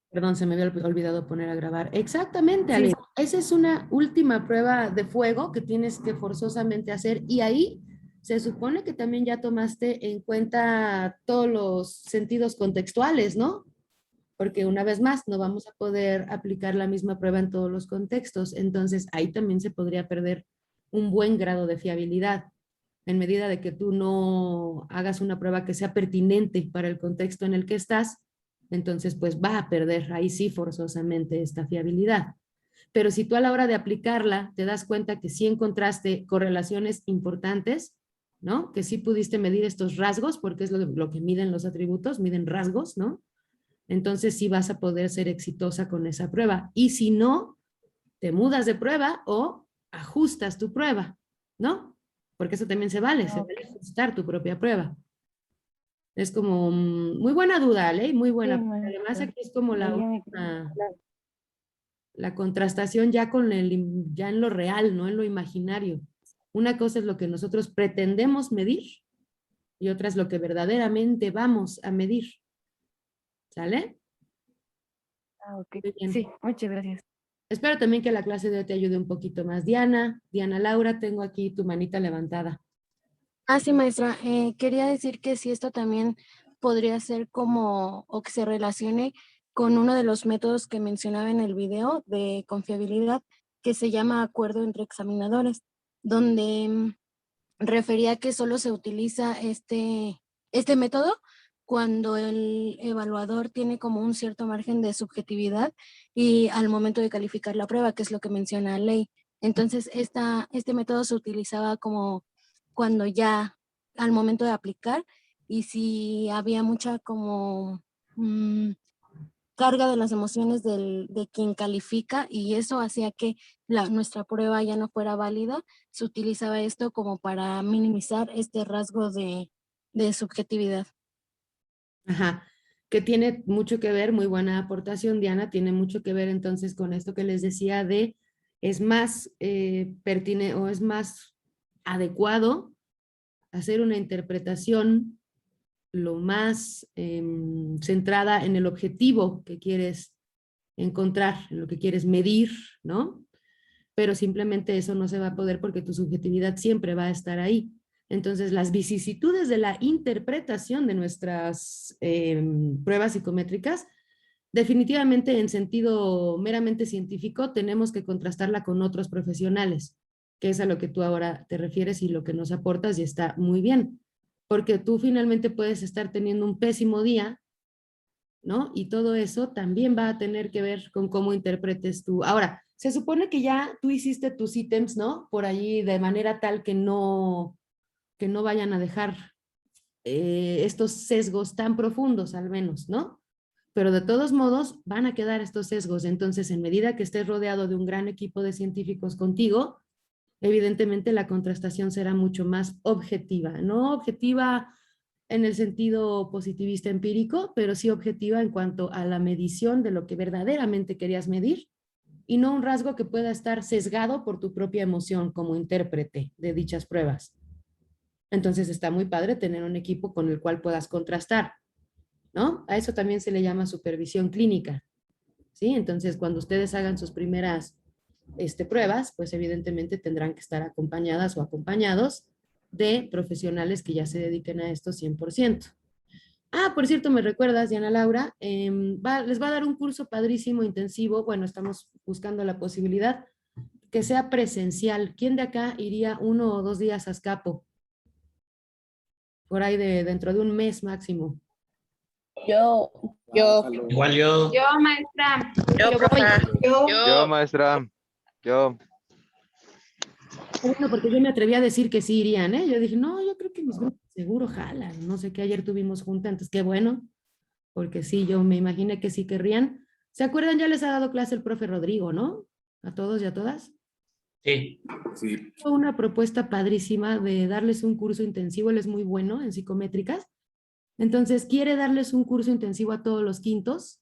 Perdón, se me había olvidado poner a grabar. Exactamente, Sí, Ale. Esa es una última prueba de fuego que tienes que forzosamente hacer y ahí se supone que también ya tomaste en cuenta todos los sentidos contextuales, ¿no? Porque una vez más no vamos a poder aplicar la misma prueba en todos los contextos. Entonces ahí también se podría perder un buen grado de fiabilidad en medida de que tú no hagas una prueba que sea pertinente para el contexto en el que estás, entonces pues va a perder ahí sí forzosamente esta fiabilidad. Pero si tú a la hora de aplicarla te das cuenta que sí encontraste correlaciones importantes, ¿no? Que sí pudiste medir estos rasgos, porque es lo que miden los atributos, miden rasgos, ¿no? Entonces sí vas a poder ser exitosa con esa prueba. Y si no, te mudas de prueba o ajustas tu prueba, ¿no? Porque eso también se vale ok. ajustar tu propia prueba. Es como muy buena duda, Ale, muy Sí, buena. Además maestra. aquí es como Ahí ya me quedó claro. la contrastación ya con ya en lo real, no en lo imaginario. Una cosa es lo que nosotros pretendemos medir y otra es lo que verdaderamente vamos a medir. ¿Sale? Ah, ok. Muy Sí, bien. muchas gracias. Espero también que la clase de hoy te ayude un poquito más. Diana, Diana Laura, tengo aquí tu manita levantada. Ah, sí, maestra. Quería decir que si esto también podría ser como, o que se relacione con uno de los métodos que mencionaba en el video de confiabilidad, que se llama acuerdo entre examinadores, donde refería que solo se utiliza este método cuando el evaluador tiene como un cierto margen de subjetividad y al momento de calificar la prueba, que es lo que menciona la ley. Entonces, este método se utilizaba como cuando ya al momento de aplicar y si había mucha como carga de las emociones de quien califica y eso hacía que nuestra prueba ya no fuera válida, se utilizaba esto como para minimizar este rasgo de subjetividad. Ajá, que tiene mucho que ver, muy buena aportación, Diana, tiene mucho que ver entonces con esto que les decía de es más pertinente o es más adecuado hacer una interpretación lo más centrada en el objetivo que quieres encontrar, en lo que quieres medir, ¿no? Pero simplemente eso no se va a poder porque tu subjetividad siempre va a estar ahí. Entonces, las vicisitudes de la interpretación de nuestras pruebas psicométricas, definitivamente en sentido meramente científico, tenemos que contrastarla con otros profesionales, que es a lo que tú ahora te refieres y lo que nos aportas y está muy bien, porque tú finalmente puedes estar teniendo un pésimo día, ¿no? Y todo eso también va a tener que ver con cómo interpretes tú. Ahora, se supone que ya tú hiciste tus ítems, ¿no? Por allí de manera tal que no vayan a dejar estos sesgos tan profundos, al menos, ¿no? Pero de todos modos van a quedar estos sesgos. Entonces, en medida que estés rodeado de un gran equipo de científicos contigo, evidentemente la contrastación será mucho más objetiva, no objetiva en el sentido positivista empírico, pero sí objetiva en cuanto a la medición de lo que verdaderamente querías medir y no un rasgo que pueda estar sesgado por tu propia emoción como intérprete de dichas pruebas. Entonces está muy padre tener un equipo con el cual puedas contrastar, ¿no? A eso también se le llama supervisión clínica, ¿sí? Entonces, cuando ustedes hagan sus primeras pruebas, pues evidentemente tendrán que estar acompañadas o acompañados de profesionales que ya se dediquen a esto 100%. Ah, por cierto, me recuerdas, Diana Laura, les va a dar un curso padrísimo, intensivo. Bueno, estamos buscando la posibilidad que sea presencial. ¿Quién de acá iría 1 o 2 días a Azcapo? Por ahí dentro de un mes máximo. Yo, Igual yo. yo, maestra, Yo, yo voy. profe. Yo, maestra, yo. Bueno, porque yo me atreví a decir que sí irían, ¿eh? Yo dije, no, yo creo que mis grupos seguro jalan. No sé qué, ayer tuvimos junta, entonces qué bueno, porque sí, yo me imaginé que sí querrían. ¿Se acuerdan? Ya les ha dado clase el profe Rodrigo, ¿no? A todos y a todas. Sí. Una propuesta padrísima de darles un curso intensivo, él es muy bueno en psicométricas, entonces quiere darles un curso intensivo a todos los quintos.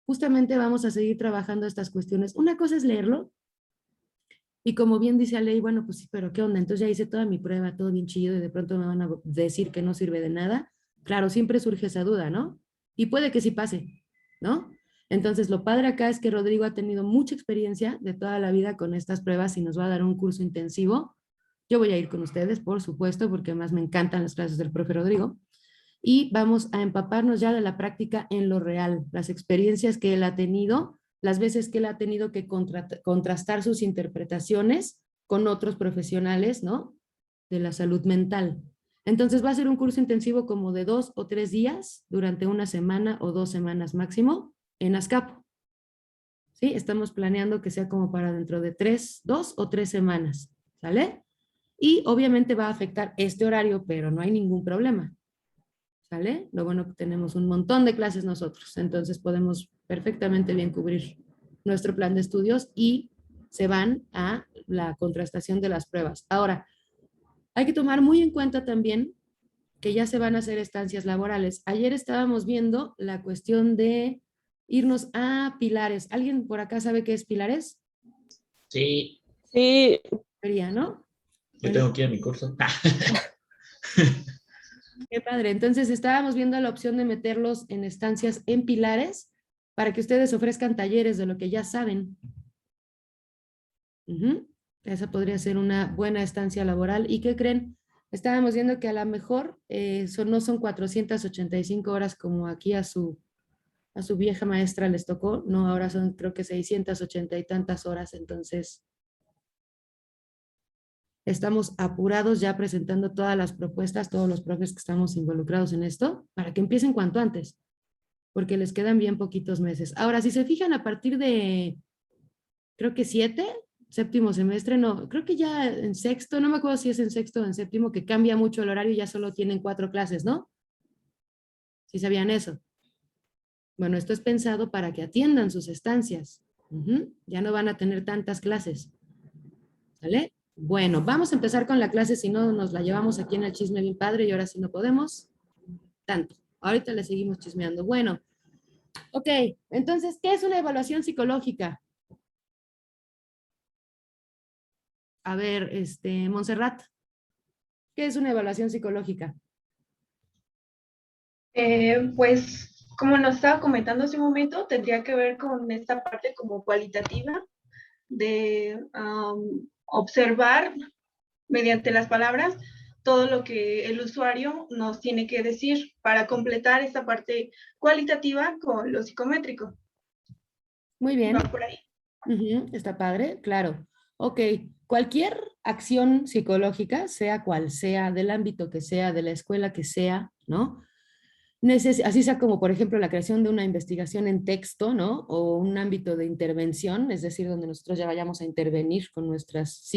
Justamente vamos a seguir trabajando estas cuestiones. Una cosa es leerlo, y como bien dice Aley, bueno, pues sí, pero ¿qué onda? Entonces ya hice toda mi prueba, todo bien chido, y de pronto me van a decir que no sirve de nada. Claro, siempre surge esa duda, ¿no? y puede que sí pase, ¿no? Entonces, lo padre acá es que Rodrigo ha tenido mucha experiencia de toda la vida con estas pruebas y nos va a dar un curso intensivo. Yo voy a ir con ustedes, por supuesto, porque además me encantan las clases del profe Rodrigo. Y vamos a empaparnos ya de la práctica en lo real, las experiencias que él ha tenido, las veces que él ha tenido que contrastar sus interpretaciones con otros profesionales, ¿no? De la salud mental. Entonces va a ser un curso intensivo como de 2 o 3 días durante una semana o 2 semanas máximo en Azcapo. ¿Sí? Estamos planeando que sea como para dentro de 2 o 3 semanas, ¿sale? Y obviamente va a afectar este horario, pero no hay ningún problema, ¿sale? Lo bueno que tenemos un montón de clases nosotros, entonces podemos perfectamente bien cubrir nuestro plan de estudios y se van a la contrastación de las pruebas. Ahora, hay que tomar muy en cuenta también que ya se van a hacer estancias laborales. Ayer estábamos viendo la cuestión de irnos a Pilares. ¿Alguien por acá sabe qué es Pilares? Sí, Sí, Sería, ¿no? yo tengo que ir a mi curso. Qué padre. Entonces estábamos viendo la opción de meterlos en estancias en Pilares para que ustedes ofrezcan talleres de lo que ya saben. Esa podría ser una buena estancia laboral. ¿Y qué creen? Estábamos viendo que a lo mejor no son 485 horas como aquí a su vieja maestra les tocó, no, ahora son creo que 680 y tantas horas, entonces estamos apurados ya presentando todas las propuestas, todos los profes que estamos involucrados en esto, para que empiecen cuanto antes, porque les quedan bien poquitos meses. Ahora, si se fijan, a partir de, creo que 7, 7º semestre, no, creo que ya en sexto, no me acuerdo si es en sexto o en séptimo, que cambia mucho el horario y ya solo tienen 4 clases, ¿no? ¿Sí sabían eso? Bueno, esto es pensado para que atiendan sus estancias. Ya no van a tener tantas clases. ¿Sale? Bueno, vamos a empezar con la clase, si no nos la llevamos aquí en el chisme bien padre y ahora sí no podemos. Tanto. Ahorita le seguimos chismeando. Bueno, ok, entonces, ¿qué es una evaluación psicológica? A ver, Montserrat, ¿qué es una evaluación psicológica? Pues, como nos estaba comentando hace un momento, tendría que ver con esta parte como cualitativa de observar mediante las palabras todo lo que el usuario nos tiene que decir para completar esta parte cualitativa con lo psicométrico. Muy bien. Va por ahí. Está padre, claro. Ok, cualquier acción psicológica, sea cual sea, del ámbito que sea, de la escuela que sea, ¿no? Así sea como, por ejemplo, la creación de una investigación en texto, ¿no? O un ámbito de intervención, es decir, donde nosotros ya vayamos a intervenir con nuestras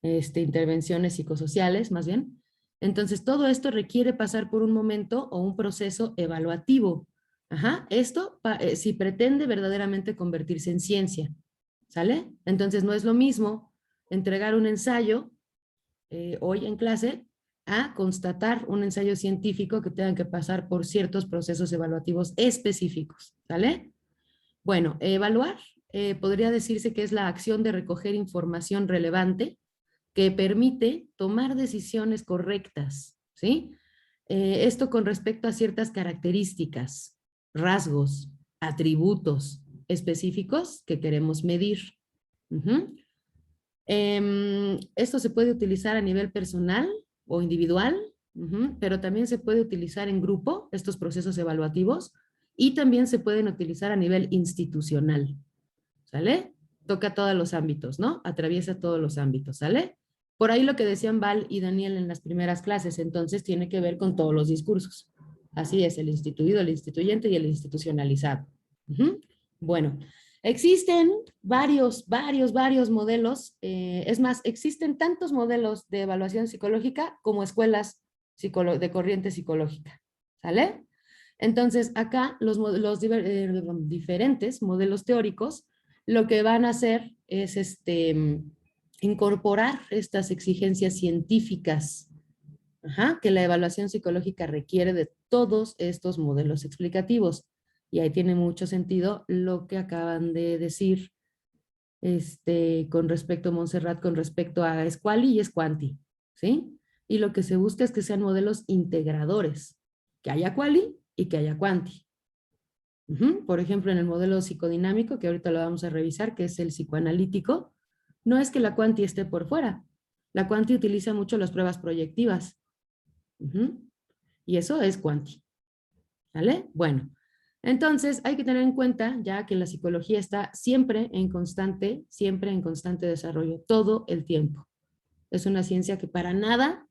intervenciones psicosociales, más bien. Entonces, todo esto requiere pasar por un momento o un proceso evaluativo. Esto si pretende verdaderamente convertirse en ciencia, ¿sale? Entonces, no es lo mismo entregar un ensayo hoy en clase a constatar un ensayo científico que tengan que pasar por ciertos procesos evaluativos específicos, ¿sale? Bueno, evaluar podría decirse que es la acción de recoger información relevante que permite tomar decisiones correctas, ¿sí? Esto con respecto a ciertas características, rasgos, atributos específicos que queremos medir. Esto se puede utilizar a nivel personal o individual, pero también se puede utilizar en grupo, estos procesos evaluativos, y también se pueden utilizar a nivel institucional, ¿sale? Toca todos los ámbitos, ¿no? Atraviesa todos los ámbitos, ¿sale? Por ahí lo que decían Val y Daniel en las primeras clases, entonces tiene que ver con todos los discursos. Así es, el instituido, el instituyente y el institucionalizado. Bueno, existen varios modelos, es más, existen tantos modelos de evaluación psicológica como escuelas de corriente psicológica, ¿sale? Entonces, acá los diferentes modelos teóricos lo que van a hacer es incorporar estas exigencias científicas que la evaluación psicológica requiere de todos estos modelos explicativos. Y ahí tiene mucho sentido lo que acaban de decir con respecto a Montserrat, con respecto a Squally y Squanti, ¿sí? Y lo que se busca es que sean modelos integradores, que haya Quali y que haya cuanti. Por ejemplo, en el modelo psicodinámico, que ahorita lo vamos a revisar, que es el psicoanalítico, no es que la cuanti esté por fuera. La cuanti utiliza mucho las pruebas proyectivas. Y eso es cuanti. ¿Vale? Bueno, entonces hay que tener en cuenta ya que la psicología está siempre en constante desarrollo, todo el tiempo. Es una ciencia que para nada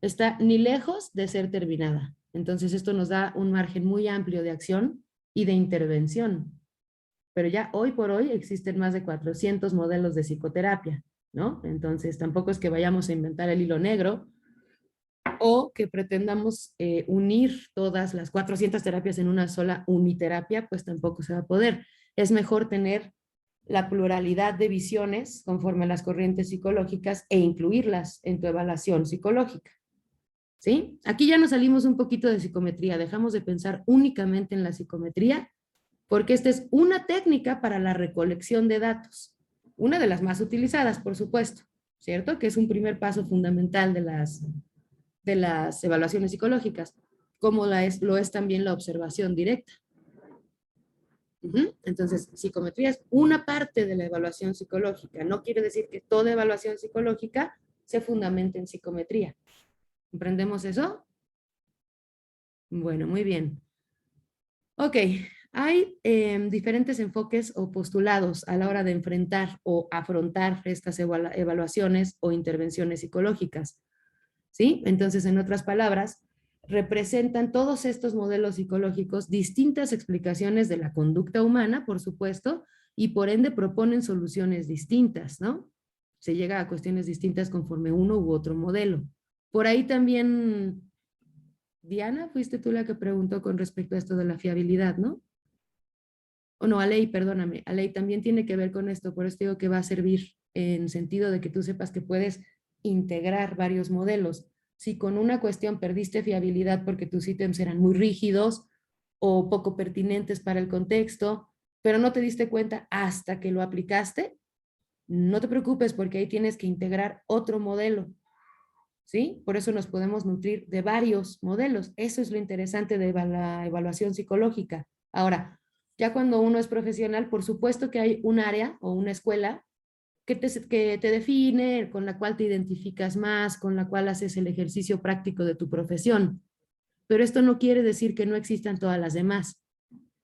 está ni lejos de ser terminada. Entonces esto nos da un margen muy amplio de acción y de intervención. Pero ya hoy por hoy existen más de 400 modelos de psicoterapia, ¿no? Entonces tampoco es que vayamos a inventar el hilo negro o que pretendamos unir todas las 400 terapias en una sola uniterapia, pues tampoco se va a poder. Es mejor tener la pluralidad de visiones conforme a las corrientes psicológicas e incluirlas en tu evaluación psicológica. ¿Sí? Aquí ya nos salimos un poquito de psicometría, dejamos de pensar únicamente en la psicometría, porque esta es una técnica para la recolección de datos, una de las más utilizadas, por supuesto, ¿cierto? Que es un primer paso fundamental de las evaluaciones psicológicas, como lo es también la observación directa. Entonces, psicometría es una parte de la evaluación psicológica. No quiere decir que toda evaluación psicológica se fundamente en psicometría. ¿Comprendemos eso? Bueno, muy bien. Ok, hay diferentes enfoques o postulados a la hora de enfrentar o afrontar estas evaluaciones o intervenciones psicológicas. ¿Sí? Entonces, en otras palabras, representan todos estos modelos psicológicos distintas explicaciones de la conducta humana, por supuesto, y por ende proponen soluciones distintas, ¿no? Se llega a cuestiones distintas conforme uno u otro modelo. Por ahí también, Diana, fuiste tú la que preguntó con respecto a esto de la fiabilidad, ¿no? O no, Aley, perdóname, Aley también tiene que ver con esto, por eso digo que va a servir en sentido de que tú sepas que puedes integrar varios modelos. Si con una cuestión perdiste fiabilidad porque tus ítems eran muy rígidos o poco pertinentes para el contexto, pero no te diste cuenta hasta que lo aplicaste, no te preocupes porque ahí tienes que integrar otro modelo, ¿sí? Por eso nos podemos nutrir de varios modelos. Eso es lo interesante de la evaluación psicológica. Ahora, ya cuando uno es profesional, por supuesto que hay un área o una escuela que te define, con la cual te identificas más, con la cual haces el ejercicio práctico de tu profesión. Pero esto no quiere decir que no existan todas las demás.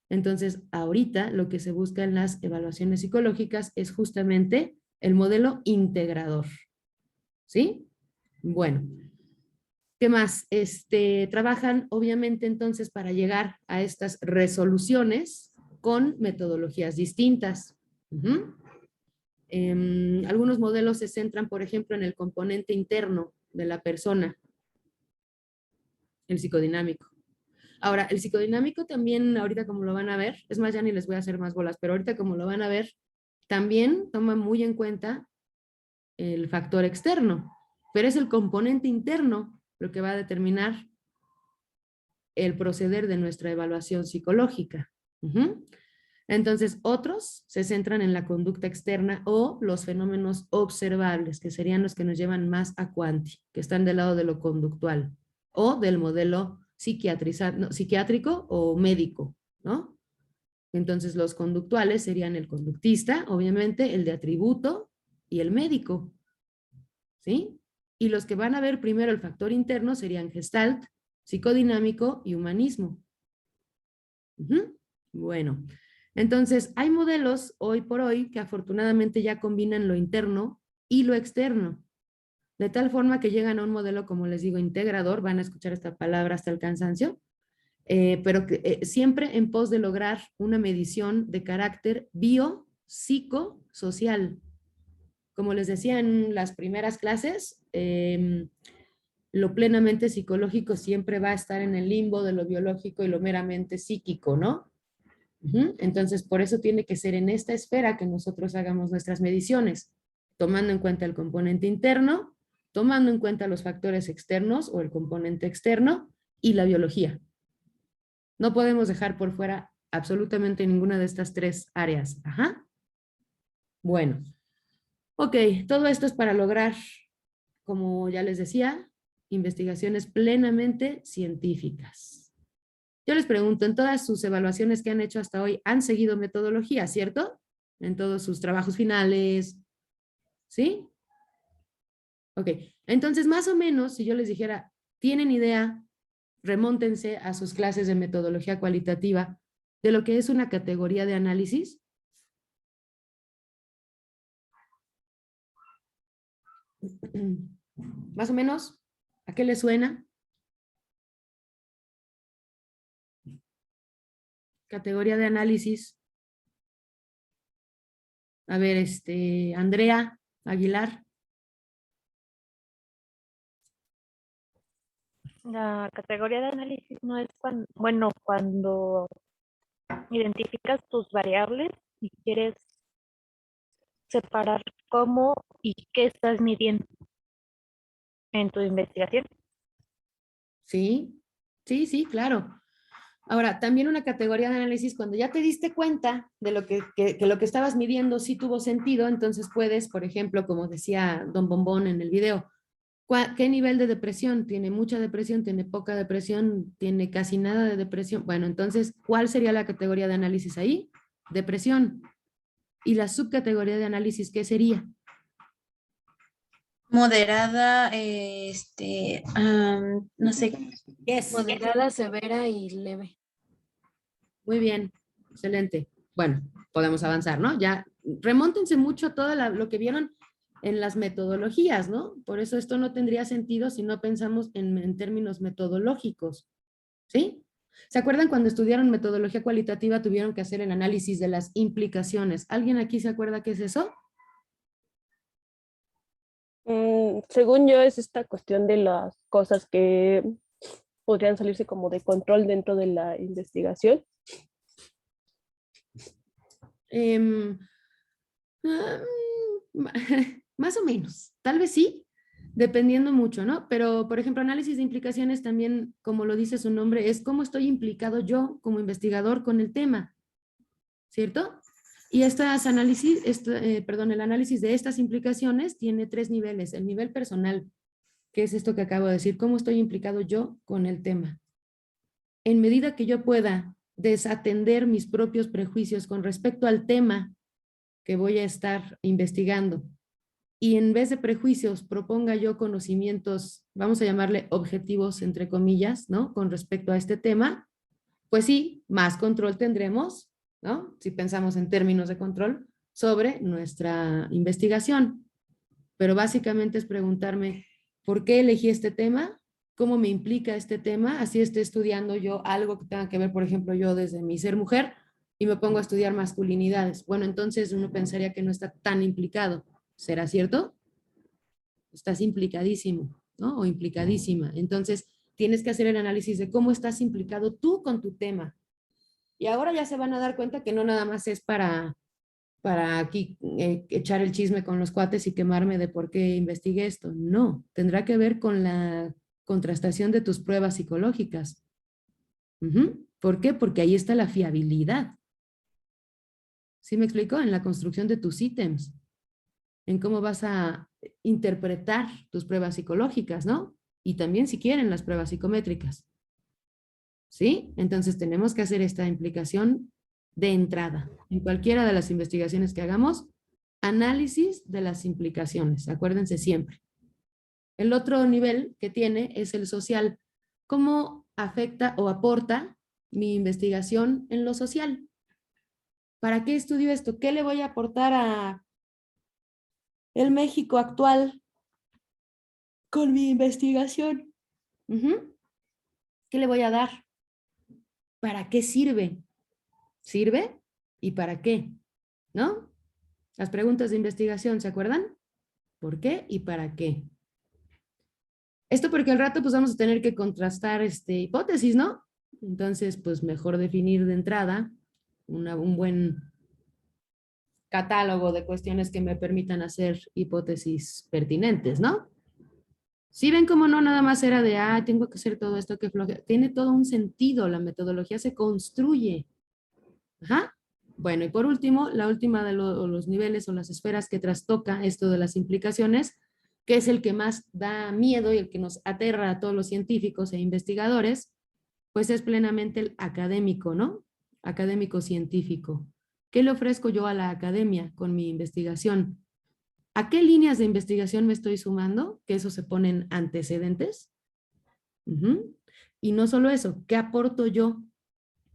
Entonces, ahorita lo que se busca en las evaluaciones psicológicas es justamente el modelo integrador. ¿Sí? Bueno, ¿qué más? Trabajan obviamente entonces para llegar a estas resoluciones con metodologías distintas. Algunos modelos se centran, por ejemplo, en el componente interno de la persona, el psicodinámico. Ahora, el psicodinámico también, ahorita como lo van a ver, es más, ya ni les voy a hacer más bolas, pero ahorita como lo van a ver, también toma muy en cuenta el factor externo, pero es el componente interno lo que va a determinar el proceder de nuestra evaluación psicológica. Entonces, otros se centran en la conducta externa o los fenómenos observables, que serían los que nos llevan más a cuanti, que están del lado de lo conductual o del modelo psiquiátrico o médico, ¿no? Entonces, los conductuales serían el conductista, obviamente, el de atributo y el médico, ¿sí? Y los que van a ver primero el factor interno serían Gestalt, psicodinámico y humanismo. Bueno, entonces hay modelos hoy por hoy que afortunadamente ya combinan lo interno y lo externo, de tal forma que llegan a un modelo, como les digo, integrador, van a escuchar esta palabra hasta el cansancio, pero siempre en pos de lograr una medición de carácter biopsicosocial. Como les decía en las primeras clases, lo plenamente psicológico siempre va a estar en el limbo de lo biológico y lo meramente psíquico, ¿no? Entonces, por eso tiene que ser en esta esfera que nosotros hagamos nuestras mediciones, tomando en cuenta el componente interno, tomando en cuenta los factores externos o el componente externo y la biología. No podemos dejar por fuera absolutamente ninguna de estas tres áreas. Bueno, ok, todo esto es para lograr, como ya les decía, investigaciones plenamente científicas. Yo les pregunto, en todas sus evaluaciones que han hecho hasta hoy, ¿han seguido metodología, cierto? En todos sus trabajos finales, ¿sí? Ok, entonces más o menos, si yo les dijera, ¿tienen idea? Remóntense a sus clases de metodología cualitativa de lo que es una categoría de análisis. Más o menos, ¿a qué les suena? Categoría de análisis. A ver, Andrea Aguilar. La categoría de análisis no es cuando, bueno, cuando identificas tus variables y quieres separar cómo y qué estás midiendo en tu investigación. Sí, sí, sí, claro. Ahora, también una categoría de análisis, cuando ya te diste cuenta de lo que lo que estabas midiendo sí tuvo sentido, entonces puedes, por ejemplo, como decía Don Bombón en el video, ¿qué nivel de depresión? ¿Tiene mucha depresión? ¿Tiene poca depresión? ¿Tiene casi nada de depresión? Bueno, entonces, ¿cuál sería la categoría de análisis ahí? Depresión. ¿Y la subcategoría de análisis qué sería? Moderada, no sé qué es. Moderada, severa y leve. Muy bien, excelente. Bueno, podemos avanzar, ¿no? Ya remóntense mucho a todo lo que vieron en las metodologías, ¿no? Por eso esto no tendría sentido si no pensamos en términos metodológicos, ¿sí? ¿Se acuerdan cuando estudiaron metodología cualitativa tuvieron que hacer el análisis de las implicaciones? ¿Alguien aquí se acuerda qué es eso? Según yo, es esta cuestión de las cosas que podrían salirse como de control dentro de la investigación. Más o menos, tal vez sí, dependiendo mucho, ¿no? Pero, por ejemplo, análisis de implicaciones también, como lo dice su nombre, es cómo estoy implicado yo como investigador con el tema, ¿cierto? Y el análisis de estas implicaciones tiene 3 niveles. El nivel personal, que es esto que acabo de decir, cómo estoy implicado yo con el tema. En medida que yo pueda desatender mis propios prejuicios con respecto al tema que voy a estar investigando, y en vez de prejuicios proponga yo conocimientos, vamos a llamarle objetivos, entre comillas, ¿no? Con respecto a este tema, pues sí, más control tendremos, ¿no? Si pensamos en términos de control sobre nuestra investigación. Pero básicamente es preguntarme, ¿por qué elegí este tema? ¿Cómo me implica este tema? Así esté estudiando yo algo que tenga que ver, por ejemplo, yo desde mi ser mujer y me pongo a estudiar masculinidades. Bueno, entonces uno pensaría que no está tan implicado. ¿Será cierto? Estás implicadísimo, ¿no? O implicadísima. Entonces, tienes que hacer el análisis de cómo estás implicado tú con tu tema. Y ahora ya se van a dar cuenta que no nada más es para aquí echar el chisme con los cuates y quemarme de por qué investigué esto. No, tendrá que ver con la contrastación de tus pruebas psicológicas. ¿Por qué? Porque ahí está la fiabilidad. ¿Sí me explico? En la construcción de tus ítems, en cómo vas a interpretar tus pruebas psicológicas, ¿no? Y también, si quieren, las pruebas psicométricas. ¿Sí? Entonces tenemos que hacer esta implicación de entrada. En cualquiera de las investigaciones que hagamos, análisis de las implicaciones, acuérdense siempre. El otro nivel que tiene es el social. ¿Cómo afecta o aporta mi investigación en lo social? ¿Para qué estudio esto? ¿Qué le voy a aportar a el México actual con mi investigación? ¿Qué le voy a dar? ¿Para qué sirve? ¿Sirve? ¿Y para qué? ¿No? Las preguntas de investigación, ¿se acuerdan? ¿Por qué y para qué? Esto porque al rato pues vamos a tener que contrastar hipótesis, ¿no? Entonces, pues mejor definir de entrada un buen catálogo de cuestiones que me permitan hacer hipótesis pertinentes, ¿no? Si ven cómo no nada más era de, tengo que hacer todo esto que floje. Tiene todo un sentido, la metodología se construye. Ajá. Bueno, y por último, la última de los niveles o las esferas que trastoca esto de las implicaciones, que es el que más da miedo y el que nos aterra a todos los científicos e investigadores, pues es plenamente el académico, ¿no? Académico científico. ¿Qué le ofrezco yo a la academia con mi investigación? ¿A qué líneas de investigación me estoy sumando? Que eso se ponen antecedentes. Y no solo eso, ¿qué aporto yo?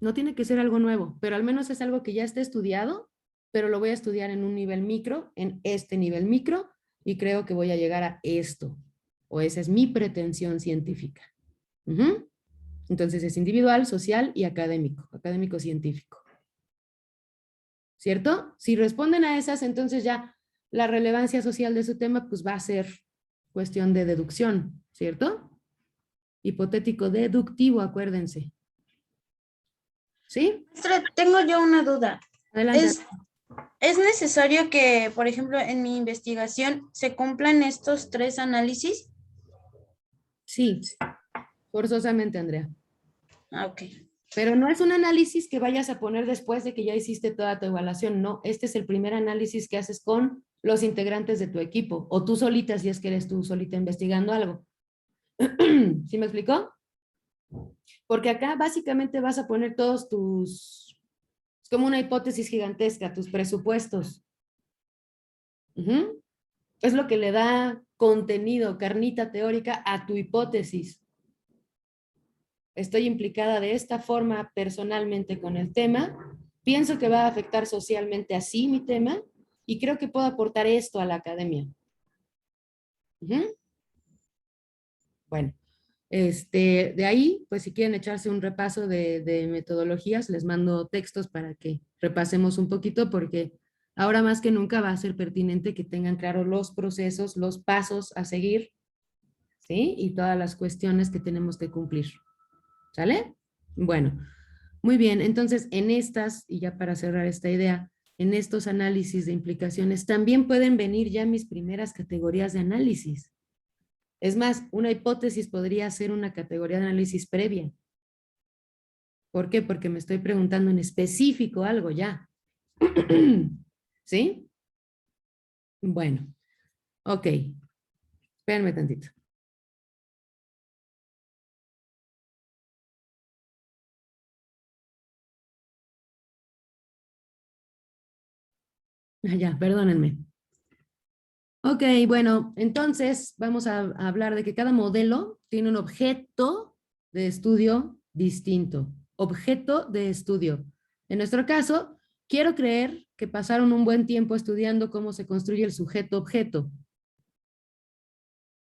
No tiene que ser algo nuevo, pero al menos es algo que ya está estudiado, pero lo voy a estudiar en un nivel micro, en este nivel micro, y creo que voy a llegar a esto. O esa es mi pretensión científica. Entonces es individual, social y académico, académico científico. ¿Cierto? Si responden a esas, entonces ya la relevancia social de su tema pues va a ser cuestión de deducción, ¿cierto? Hipotético deductivo, acuérdense. ¿Sí? Maestra, tengo yo una duda. Adelante. ¿Es necesario que, por ejemplo, en mi investigación se cumplan estos 3 análisis? Sí, forzosamente, Andrea. Ah, ok. Pero no es un análisis que vayas a poner después de que ya hiciste toda tu evaluación, no. Este es el primer análisis que haces con los integrantes de tu equipo, o tú solita, si es que eres tú solita investigando algo. ¿Sí me explicó? Porque acá básicamente vas a poner todos tus, es como una hipótesis gigantesca, tus presupuestos. Es lo que le da contenido, carnita teórica a tu hipótesis. Estoy implicada de esta forma personalmente con el tema, pienso que va a afectar socialmente así mi tema y creo que puedo aportar esto a la academia. Bueno, de ahí, pues si quieren echarse un repaso de metodologías, les mando textos para que repasemos un poquito porque ahora más que nunca va a ser pertinente que tengan claros los procesos, los pasos a seguir, ¿sí? Y todas las cuestiones que tenemos que cumplir. ¿Sale? Bueno, muy bien. Entonces, en estas, y ya para cerrar esta idea, en estos análisis de implicaciones también pueden venir ya mis primeras categorías de análisis. Es más, una hipótesis podría ser una categoría de análisis previa. ¿Por qué? Porque me estoy preguntando en específico algo ya. ¿Sí? Bueno, ok. Espérenme tantito. Ya, perdónenme. Ok, bueno, entonces vamos a hablar de que cada modelo tiene un objeto de estudio distinto. Objeto de estudio. En nuestro caso, quiero creer que pasaron un buen tiempo estudiando cómo se construye el sujeto-objeto.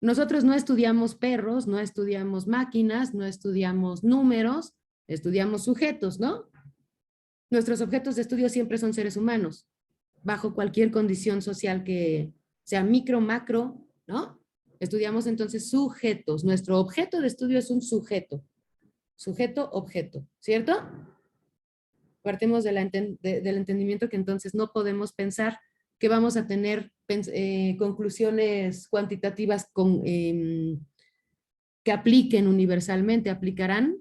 Nosotros no estudiamos perros, no estudiamos máquinas, no estudiamos números, estudiamos sujetos, ¿no? Nuestros objetos de estudio siempre son seres humanos, bajo cualquier condición social que sea micro, macro, ¿no? Estudiamos entonces sujetos. Nuestro objeto de estudio es un sujeto. Sujeto, objeto, ¿cierto? Partimos del entendimiento que entonces no podemos pensar que vamos a tener conclusiones cuantitativas que apliquen universalmente, aplicarán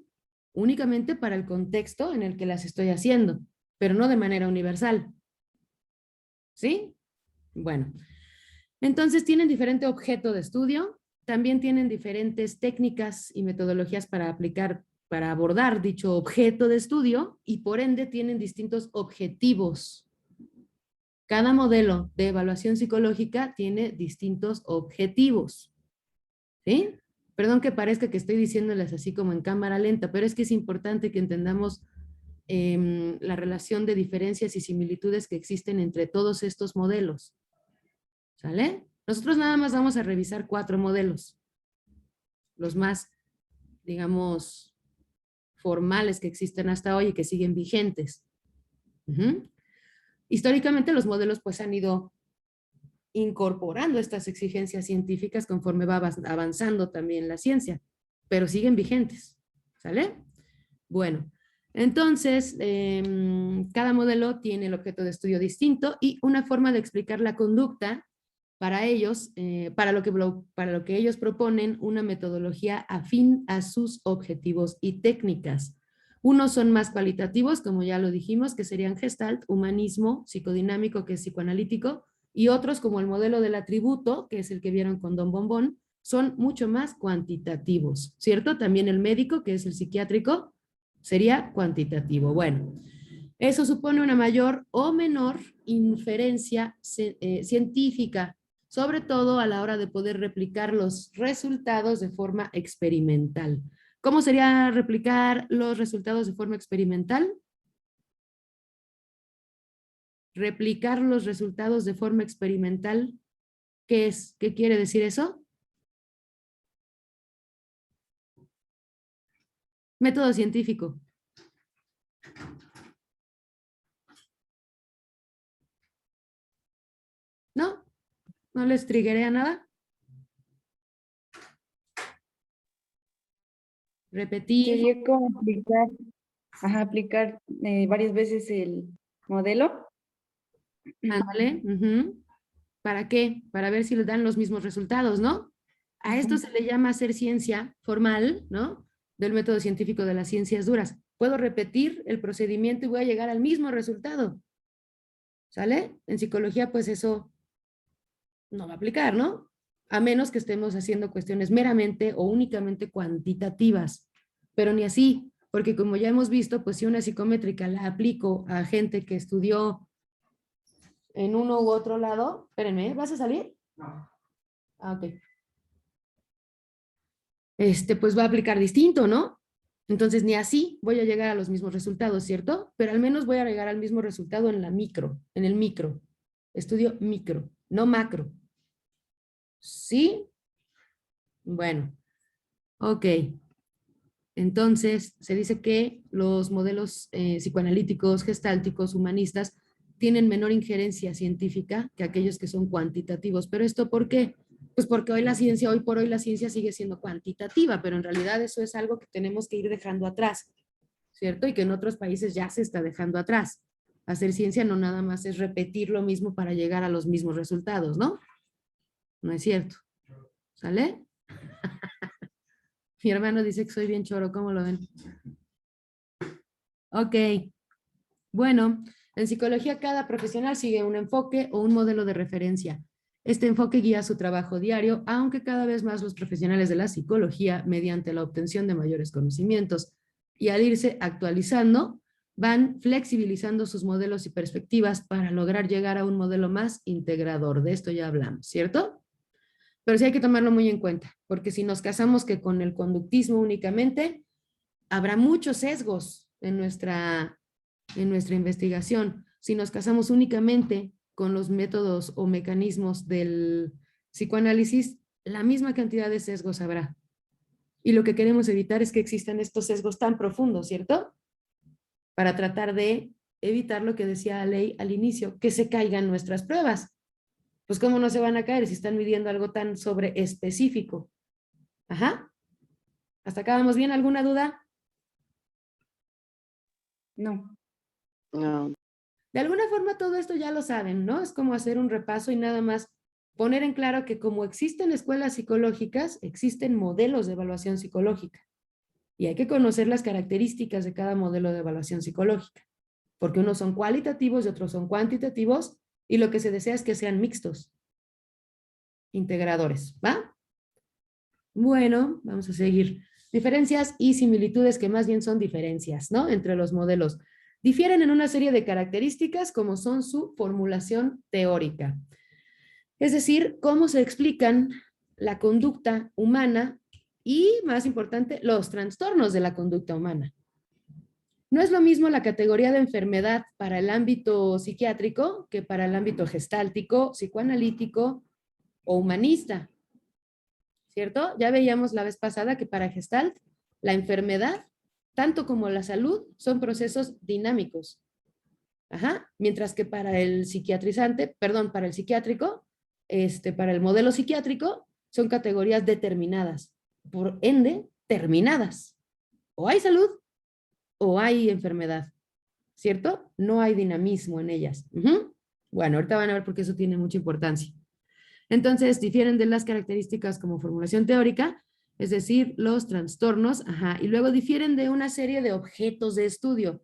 únicamente para el contexto en el que las estoy haciendo, pero no de manera universal. ¿Sí? Bueno, entonces tienen diferente objeto de estudio, también tienen diferentes técnicas y metodologías para aplicar, para abordar dicho objeto de estudio y por ende tienen distintos objetivos. Cada modelo de evaluación psicológica tiene distintos objetivos. ¿Sí? Perdón que parezca que estoy diciéndoles así como en cámara lenta, pero es que es importante que entendamos la relación de diferencias y similitudes que existen entre todos estos modelos. ¿Sale? Nosotros nada más vamos a revisar 4 modelos. Los más, digamos, formales que existen hasta hoy y que siguen vigentes. Históricamente los modelos pues han ido incorporando estas exigencias científicas conforme va avanzando también la ciencia, pero siguen vigentes. ¿Sale? Bueno, entonces, cada modelo tiene el objeto de estudio distinto y una forma de explicar la conducta para ellos, para lo que ellos proponen una metodología afín a sus objetivos y técnicas. Unos son más cualitativos, como ya lo dijimos, que serían Gestalt, humanismo, psicodinámico, que es psicoanalítico, y otros como el modelo del atributo, que es el que vieron con Don Bombón, son mucho más cuantitativos, ¿cierto? También el médico, que es el psiquiátrico, sería cuantitativo. Bueno, eso supone una mayor o menor inferencia científica, sobre todo a la hora de poder replicar los resultados de forma experimental. ¿Cómo sería replicar los resultados de forma experimental? Replicar los resultados de forma experimental, ¿qué es? ¿Qué quiere decir eso? Método científico. ¿No? ¿No les triguea nada? Repetir. Sería como aplicar varias veces el modelo. Ándale. ¿Para qué? Para ver si les dan los mismos resultados, ¿no? A esto se le llama hacer ciencia formal, ¿no? Del método científico de las ciencias duras. Puedo repetir el procedimiento y voy a llegar al mismo resultado. ¿Sale? En psicología, pues eso no va a aplicar, ¿no? A menos que estemos haciendo cuestiones meramente o únicamente cuantitativas. Pero ni así, porque como ya hemos visto, pues si una psicométrica la aplico a gente que estudió en uno u otro lado, espérenme, ¿vas a salir? No. Ah, ok. Pues va a aplicar distinto, ¿no? Entonces ni así voy a llegar a los mismos resultados, ¿cierto? Pero al menos voy a llegar al mismo resultado en la micro, en el micro. Estudio micro, no macro. ¿Sí? Bueno, ok. Entonces, se dice que los modelos psicoanalíticos, gestálticos, humanistas, tienen menor injerencia científica que aquellos que son cuantitativos. ¿Pero esto por qué? Pues porque hoy por hoy la ciencia sigue siendo cuantitativa, pero en realidad eso es algo que tenemos que ir dejando atrás, ¿cierto? Y que en otros países ya se está dejando atrás. Hacer ciencia no nada más es repetir lo mismo para llegar a los mismos resultados, ¿no? No es cierto. ¿Sale? Mi hermano dice que soy bien choro, ¿cómo lo ven? Ok. Bueno, en psicología cada profesional sigue un enfoque o un modelo de referencia. Este enfoque guía su trabajo diario, aunque cada vez más los profesionales de la psicología, mediante la obtención de mayores conocimientos y al irse actualizando, van flexibilizando sus modelos y perspectivas para lograr llegar a un modelo más integrador. De esto ya hablamos, ¿cierto? Pero sí hay que tomarlo muy en cuenta, porque si nos casamos que con el conductismo únicamente, habrá muchos sesgos en nuestra investigación. Si nos casamos únicamente con los métodos o mecanismos del psicoanálisis, la misma cantidad de sesgos habrá. Y lo que queremos evitar es que existan estos sesgos tan profundos, ¿cierto? Para tratar de evitar lo que decía Ley al inicio, que se caigan nuestras pruebas. Pues ¿cómo no se van a caer si están midiendo algo tan sobre específico? Ajá. ¿Hasta acá vamos bien? ¿Alguna duda? No. No. De alguna forma todo esto ya lo saben, ¿no? Es como hacer un repaso y nada más poner en claro que como existen escuelas psicológicas, existen modelos de evaluación psicológica. Y hay que conocer las características de cada modelo de evaluación psicológica, porque unos son cualitativos y otros son cuantitativos, y lo que se desea es que sean mixtos, integradores, ¿va? Bueno, vamos a seguir. Diferencias y similitudes, que más bien son diferencias, ¿no? Entre los modelos. Difieren en una serie de características como son su formulación teórica. Es decir, cómo se explican la conducta humana y, más importante, los trastornos de la conducta humana. No es lo mismo la categoría de enfermedad para el ámbito psiquiátrico que para el ámbito gestáltico, psicoanalítico o humanista, ¿cierto? Ya veíamos la vez pasada que para Gestalt, la enfermedad, tanto como la salud, son procesos dinámicos. Ajá. Mientras que para el psiquiatrizante, perdón, para el psiquiátrico, para el modelo psiquiátrico, son categorías determinadas, por ende, terminadas. O hay salud o hay enfermedad, ¿cierto? No hay dinamismo en ellas. Bueno, ahorita van a ver por qué eso tiene mucha importancia. Entonces, difieren de las características como formulación teórica, es decir, los trastornos, y luego difieren de una serie de objetos de estudio,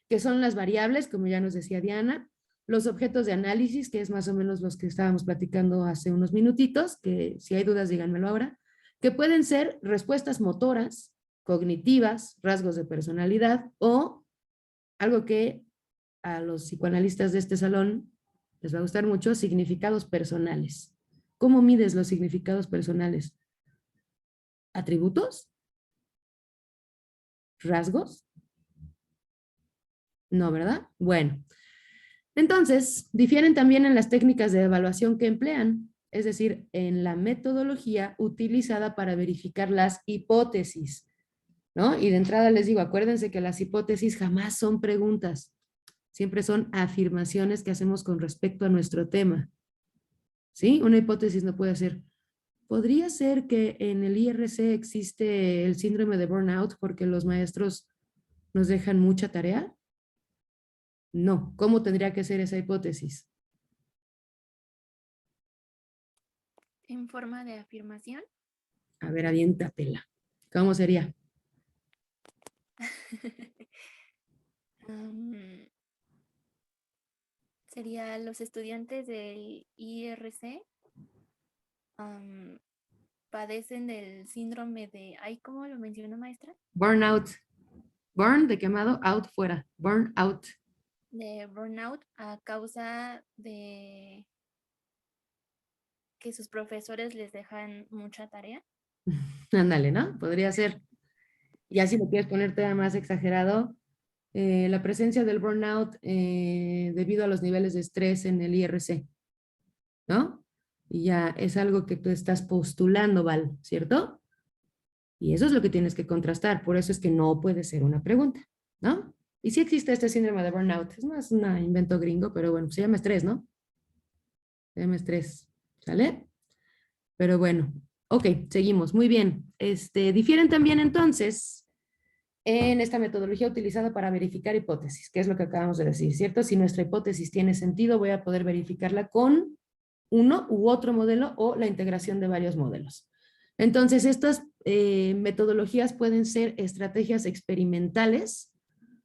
que son las variables, como ya nos decía Diana, los objetos de análisis, que es más o menos los que estábamos platicando hace unos minutitos, que si hay dudas díganmelo ahora, que pueden ser respuestas motoras, cognitivas, rasgos de personalidad o algo que a los psicoanalistas de este salón les va a gustar mucho, significados personales. ¿Cómo mides los significados personales? ¿Atributos? ¿Rasgos? No, ¿verdad? Bueno, entonces difieren también en las técnicas de evaluación que emplean, es decir, en la metodología utilizada para verificar las hipótesis, ¿no? Y de entrada les digo, acuérdense que las hipótesis jamás son preguntas, siempre son afirmaciones que hacemos con respecto a nuestro tema, ¿sí? Una hipótesis no puede ser, ¿podría ser que en el IRC existe el síndrome de burnout porque los maestros nos dejan mucha tarea? No. ¿Cómo tendría que ser esa hipótesis? En forma de afirmación. A ver, aviéntatela. ¿Cómo sería? Sería los estudiantes del IRC padecen del síndrome de, ay, ¿cómo lo mencionó, maestra? Burnout. Burn de quemado, out fuera. Burnout. De burnout a causa de que sus profesores les dejan mucha tarea. Ándale, ¿no? Podría ser. Ya si lo quieres poner todavía más exagerado, la presencia del burnout debido a los niveles de estrés en el IRC, ¿no? Y ya es algo que tú estás postulando, Val, ¿cierto? Y eso es lo que tienes que contrastar, por eso es que no puede ser una pregunta, ¿no? Y sí existe este síndrome de burnout, es más un invento gringo, pero bueno, se llama estrés, ¿no? Se llama estrés, ¿sale? Pero bueno, ok, seguimos, muy bien. Difieren también entonces en esta metodología utilizada para verificar hipótesis, que es lo que acabamos de decir, ¿cierto? Si nuestra hipótesis tiene sentido, voy a poder verificarla con uno u otro modelo o la integración de varios modelos. Entonces, estas metodologías pueden ser estrategias experimentales,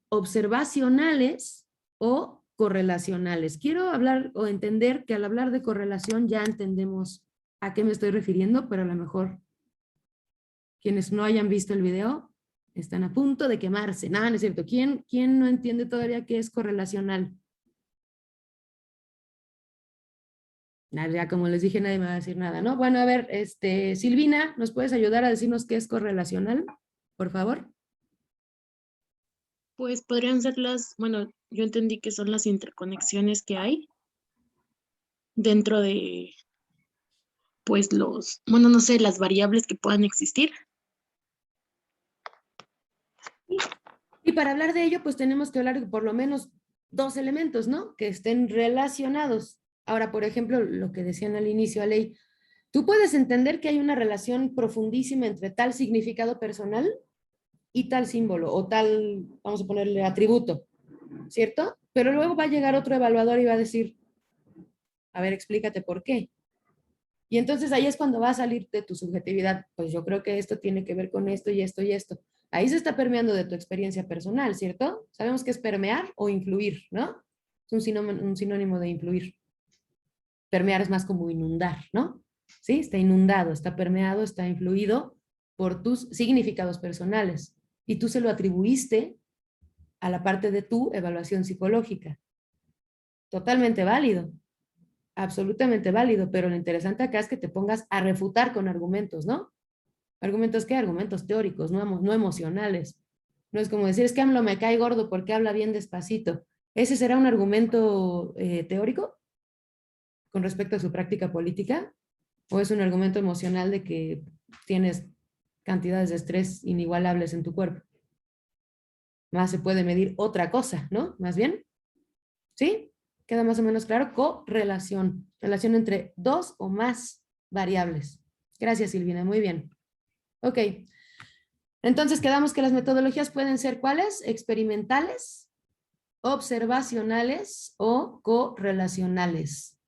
observacionales o correlacionales. Quiero hablar o entender que al hablar de correlación ya entendemos a qué me estoy refiriendo, pero a lo mejor quienes no hayan visto el video están a punto de quemarse. Nada, no es cierto. ¿Quién no entiende todavía qué es correlacional? Ya como les dije, nadie me va a decir nada, ¿no? Bueno, a ver, Silvina, ¿nos puedes ayudar a decirnos qué es correlacional, por favor? Pues podrían ser bueno, yo entendí que son las interconexiones que hay dentro de, pues bueno, no sé, las variables que puedan existir. Y para hablar de ello, pues tenemos que hablar de por lo menos dos elementos, ¿no? Que estén relacionados. Ahora, por ejemplo, lo que decían al inicio, Aley, tú puedes entender que hay una relación profundísima entre tal significado personal y tal símbolo o tal, vamos a ponerle atributo, ¿cierto? Pero luego va a llegar otro evaluador y va a decir, a ver, explícate por qué. Y entonces ahí es cuando va a salir de tu subjetividad, pues yo creo que esto tiene que ver con esto y esto y esto. Ahí se está permeando de tu experiencia personal, ¿cierto? Sabemos que es permear o influir, ¿no? Es un sinónimo de influir. Permear es más como inundar, ¿no? ¿Sí? Está inundado, está permeado, está influido por tus significados personales. Y tú se lo atribuiste a la parte de tu evaluación psicológica. Totalmente válido. Absolutamente válido, pero lo interesante acá es que te pongas a refutar con argumentos, ¿no? ¿Argumentos qué? Argumentos teóricos, no emocionales. No es como decir, es que AMLO me cae gordo porque habla bien despacito. ¿Ese será un argumento teórico con respecto a su práctica política? ¿O es un argumento emocional de que tienes cantidades de estrés inigualables en tu cuerpo? Más se puede medir otra cosa, ¿no? Más bien, ¿sí? Queda más o menos claro, correlación, relación entre dos o más variables. Gracias, Silvina, muy bien. Ok, entonces quedamos que las metodologías pueden ser ¿cuáles? Experimentales, observacionales o correlacionales.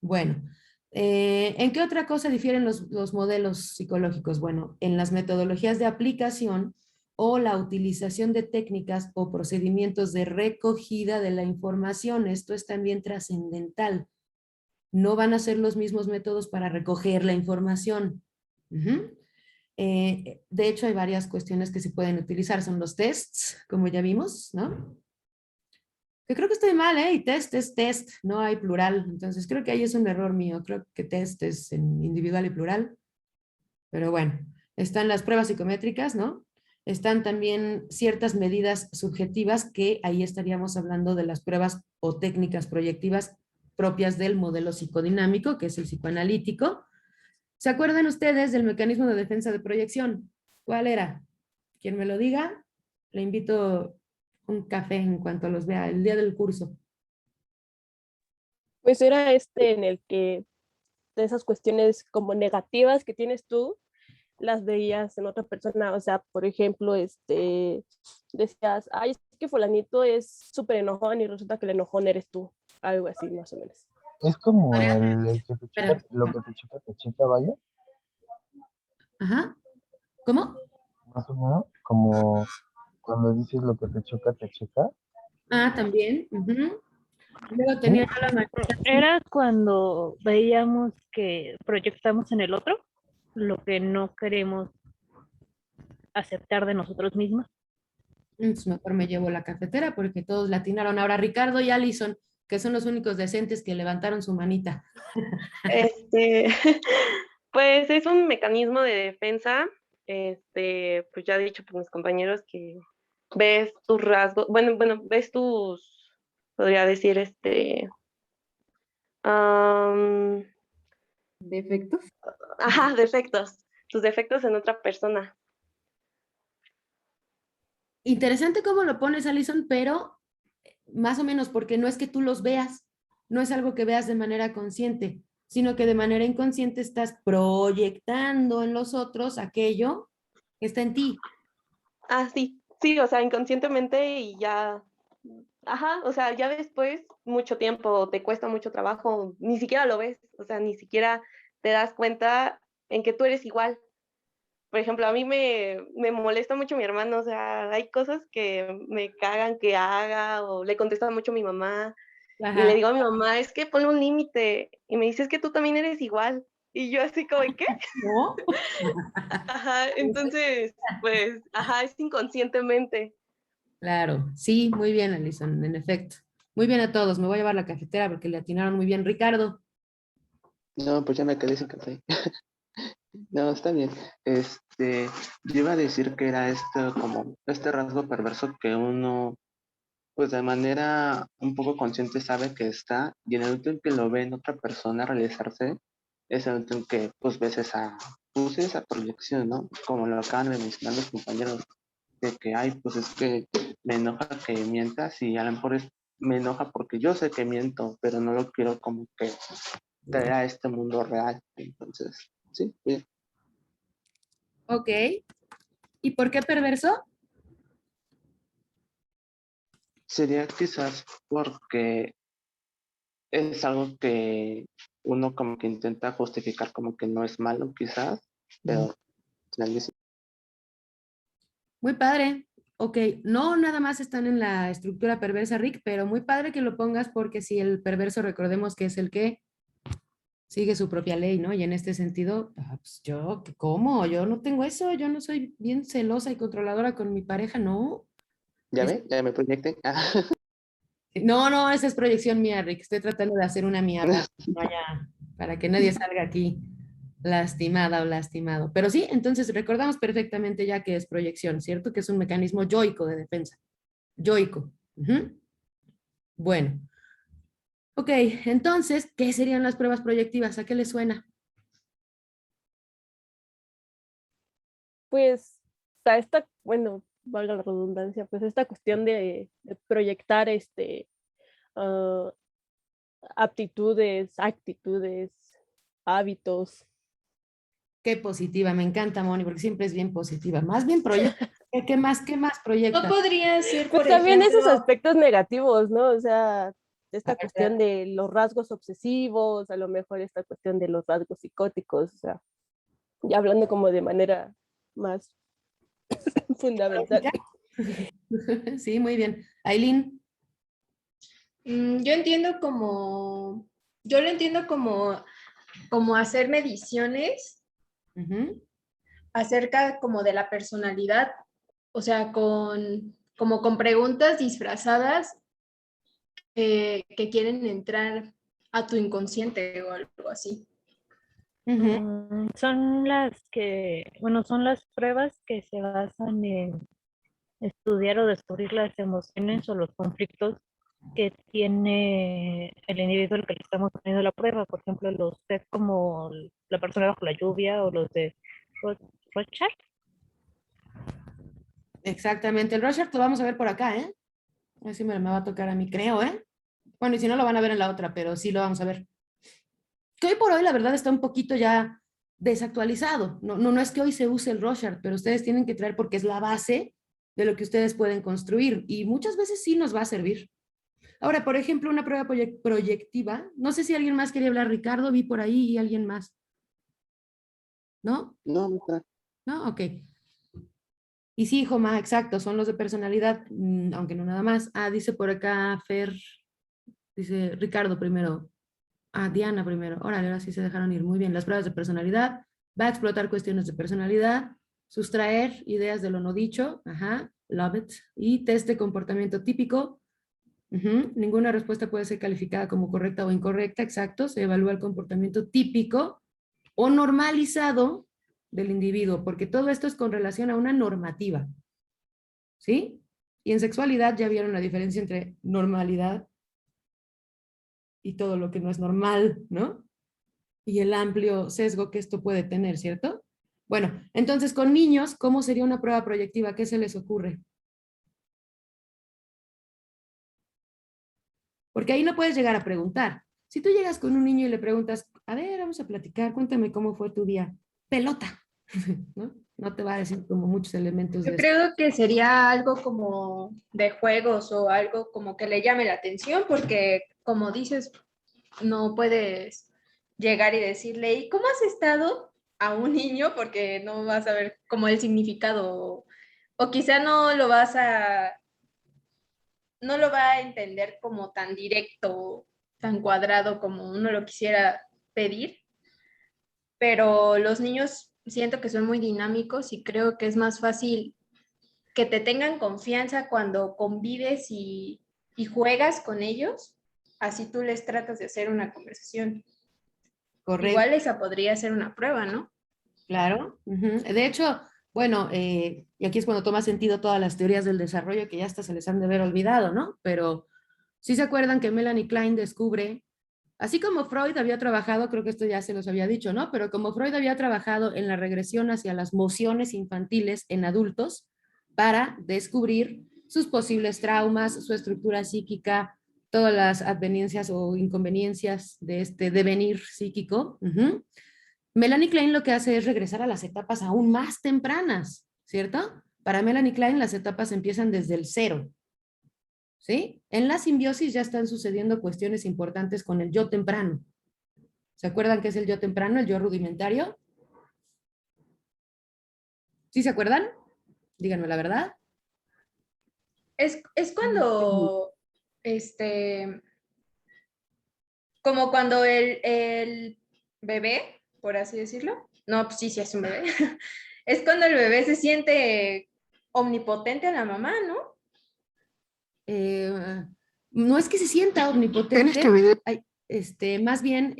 Bueno, ¿en qué otra cosa difieren los modelos psicológicos? Bueno, en las metodologías de aplicación o la utilización de técnicas o procedimientos de recogida de la información. Esto es también trascendental. no van a ser los mismos métodos para recoger la información. De hecho, hay varias cuestiones que se pueden utilizar. Son los tests, como ya vimos, ¿no? Que creo que estoy mal, ¿eh? Y test es test, no hay plural. Entonces creo que ahí es un error mío. Creo que test es en individual y plural. Pero bueno, están las pruebas psicométricas, ¿no? Están también ciertas medidas subjetivas que ahí estaríamos hablando de las pruebas o técnicas proyectivas propias del modelo psicodinámico, que es el psicoanalítico. ¿Se acuerdan ustedes del mecanismo de defensa de proyección? ¿Cuál era? Quien me lo diga, le invito un café en cuanto los vea el día del curso. Pues era en el que de esas cuestiones como negativas que tienes tú, las veías en otra persona. O sea, por ejemplo, decías, ay, es que fulanito es súper enojón y resulta que el enojón eres tú. Algo así, más o menos. Es como el que te checa, lo que te checa, vaya. Ajá. ¿Cómo? Más o menos, como cuando dices lo que te checa. Ah, también. Luego tenía yo la manita. Era cuando veíamos que proyectamos en el otro lo que no queremos aceptar de nosotros mismos. Pues mejor me llevo la cafetera porque todos la atinaron. Ahora Ricardo y Alison, que son los únicos decentes que levantaron su manita. Pues es un mecanismo de defensa, pues ya he dicho por mis compañeros que ves tus rasgos, bueno, ves tus, podría decir, ¿Defectos? ajá, defectos, tus defectos en otra persona. Interesante cómo lo pones, Alison, pero más o menos porque no es que tú los veas, no es algo que veas de manera consciente, sino que de manera inconsciente estás proyectando en los otros aquello que está en ti. Ah, sí, o sea, inconscientemente y ya, ajá, o sea, ya después mucho tiempo, te cuesta mucho trabajo, ni siquiera lo ves, o sea, ni siquiera te das cuenta en que tú eres igual. Por ejemplo, a mí me molesta mucho mi hermano, o sea, hay cosas que me cagan que haga, o le contesta mucho a mi mamá, y le digo a mi mamá, es que ponle un límite, y me dice, es que tú también eres igual, y yo así como, ¿qué? ¿No? Ajá, entonces, pues, ajá, es inconscientemente. Claro, sí, muy bien, Alison, en efecto. Muy bien a todos, me voy a llevar la cafetera porque le atinaron muy bien. Ricardo. No, pues ya me quedé sin café. No, está bien. Yo iba a decir que era como este rasgo perverso que uno, pues de manera un poco consciente sabe que está, y en el momento en que lo ve en otra persona realizarse, es el momento en que pues ves esa proyección, ¿no? Como lo acaban de mencionar los compañeros, de que, ay, pues es que me enoja que mientas y a lo mejor me enoja porque yo sé que miento, pero no lo quiero como que traer a este mundo real. Entonces, sí, bien. Ok. ¿Y por qué perverso? Sería quizás porque es algo que uno como que intenta justificar como que no es malo quizás, pero finalmente Muy padre. Ok, no nada más están en la estructura perversa, Rick, pero muy padre que lo pongas porque si el perverso recordemos que es el que sigue su propia ley, ¿no? Y en este sentido, pues yo, ¿cómo? Yo no tengo eso, yo no soy bien celosa y controladora con mi pareja, no. ¿Ya ve? Ya me proyecté. No, esa es proyección mía, Rick. Estoy tratando de hacer una mía para que nadie salga aquí lastimada o lastimado. Pero sí, entonces recordamos perfectamente ya que es proyección, ¿cierto? Que es un mecanismo yoico de defensa. Yoico. Bueno. Ok, entonces, ¿qué serían las pruebas proyectivas? ¿A qué les suena? Pues bueno, valga la redundancia, pues esta cuestión de proyectar aptitudes, actitudes, hábitos. Qué positiva, me encanta, Moni, porque siempre es bien positiva. Más bien proyecta. ¿Qué más proyecta? No podría ser, Pues por también esos ejemplo, aspectos negativos, ¿no? O sea, esta cuestión de los rasgos obsesivos, a lo mejor esta cuestión de los rasgos psicóticos, o sea, ya hablando como de manera más fundamental. Sí, muy bien. Aileen. yo entiendo como yo lo entiendo como hacer mediciones acerca como de la personalidad, o sea, como con preguntas disfrazadas que quieren entrar a tu inconsciente o algo así. Son son las pruebas que se basan en estudiar o descubrir las emociones o los conflictos que tiene el individuo al que le estamos poniendo la prueba. Por ejemplo, los test como la persona bajo la lluvia o los de Rorschach. Exactamente, el Rorschach lo vamos a ver por acá, ¿eh? Así me va a tocar a mí, creo, ¿eh? Bueno, y si no lo van a ver en la otra, pero sí lo vamos a ver. Que hoy por hoy la verdad está un poquito ya desactualizado. No es que hoy se use el Rorschach, pero ustedes tienen que traer porque es la base de lo que ustedes pueden construir y muchas veces sí nos va a servir. Ahora, por ejemplo, una prueba proyectiva. No sé si alguien más quería hablar, Ricardo, vi por ahí y alguien más. ¿No? No, maestra. No, ok. Y sí, Joma, exacto, son los de personalidad, aunque no nada más. Ah, dice por acá Fer, dice Ricardo primero. Ah, Diana primero. Órale, ahora sí se dejaron ir. Muy bien, las pruebas de personalidad. Va a explotar cuestiones de personalidad, sustraer ideas de lo no dicho. Ajá, love it. Y test de comportamiento típico. Ninguna respuesta puede ser calificada como correcta o incorrecta, exacto. Se evalúa el comportamiento típico o normalizado del individuo, porque todo esto es con relación a una normativa. ¿Sí? Y en sexualidad ya vieron la diferencia entre normalidad y todo lo que no es normal, ¿no? Y el amplio sesgo que esto puede tener, ¿cierto? Bueno, entonces con niños, ¿cómo sería una prueba proyectiva? ¿Qué se les ocurre? Porque ahí no puedes llegar a preguntar. Si tú llegas con un niño y le preguntas, a ver, vamos a platicar, cuéntame cómo fue tu día. Pelota, ¿no? No te va a decir como muchos elementos Yo de creo que sería algo como de juegos o algo como que le llame la atención, porque como dices, no puedes llegar y decirle, ¿y cómo has estado? A un niño, porque no vas a ver como el significado, o quizá no lo va a entender como tan directo, tan cuadrado como uno lo quisiera pedir, pero los niños siento que son muy dinámicos y creo que es más fácil que te tengan confianza cuando convives y juegas con ellos, así tú les tratas de hacer una conversación. Correcto. Igual esa podría ser una prueba, ¿no? Claro. De hecho, bueno, y aquí es cuando toma sentido todas las teorías del desarrollo que ya hasta se les han de haber olvidado, ¿no? Pero sí se acuerdan que Melanie Klein descubre, así como Freud había trabajado, creo que esto ya se los había dicho, ¿no? Pero como Freud había trabajado en la regresión hacia las mociones infantiles en adultos para descubrir sus posibles traumas, su estructura psíquica, todas las adveniencias o inconveniencias de este devenir psíquico. Melanie Klein lo que hace es regresar a las etapas aún más tempranas, ¿cierto? Para Melanie Klein las etapas empiezan desde el 0, ¿sí? En la simbiosis ya están sucediendo cuestiones importantes con el yo temprano. ¿Se acuerdan qué es el yo temprano, el yo rudimentario? ¿Sí se acuerdan? Díganme la verdad. Es cuando, como cuando el bebé, por así decirlo, no, pues sí es un bebé, es cuando el bebé se siente omnipotente a la mamá, ¿no? No es que se sienta omnipotente, más bien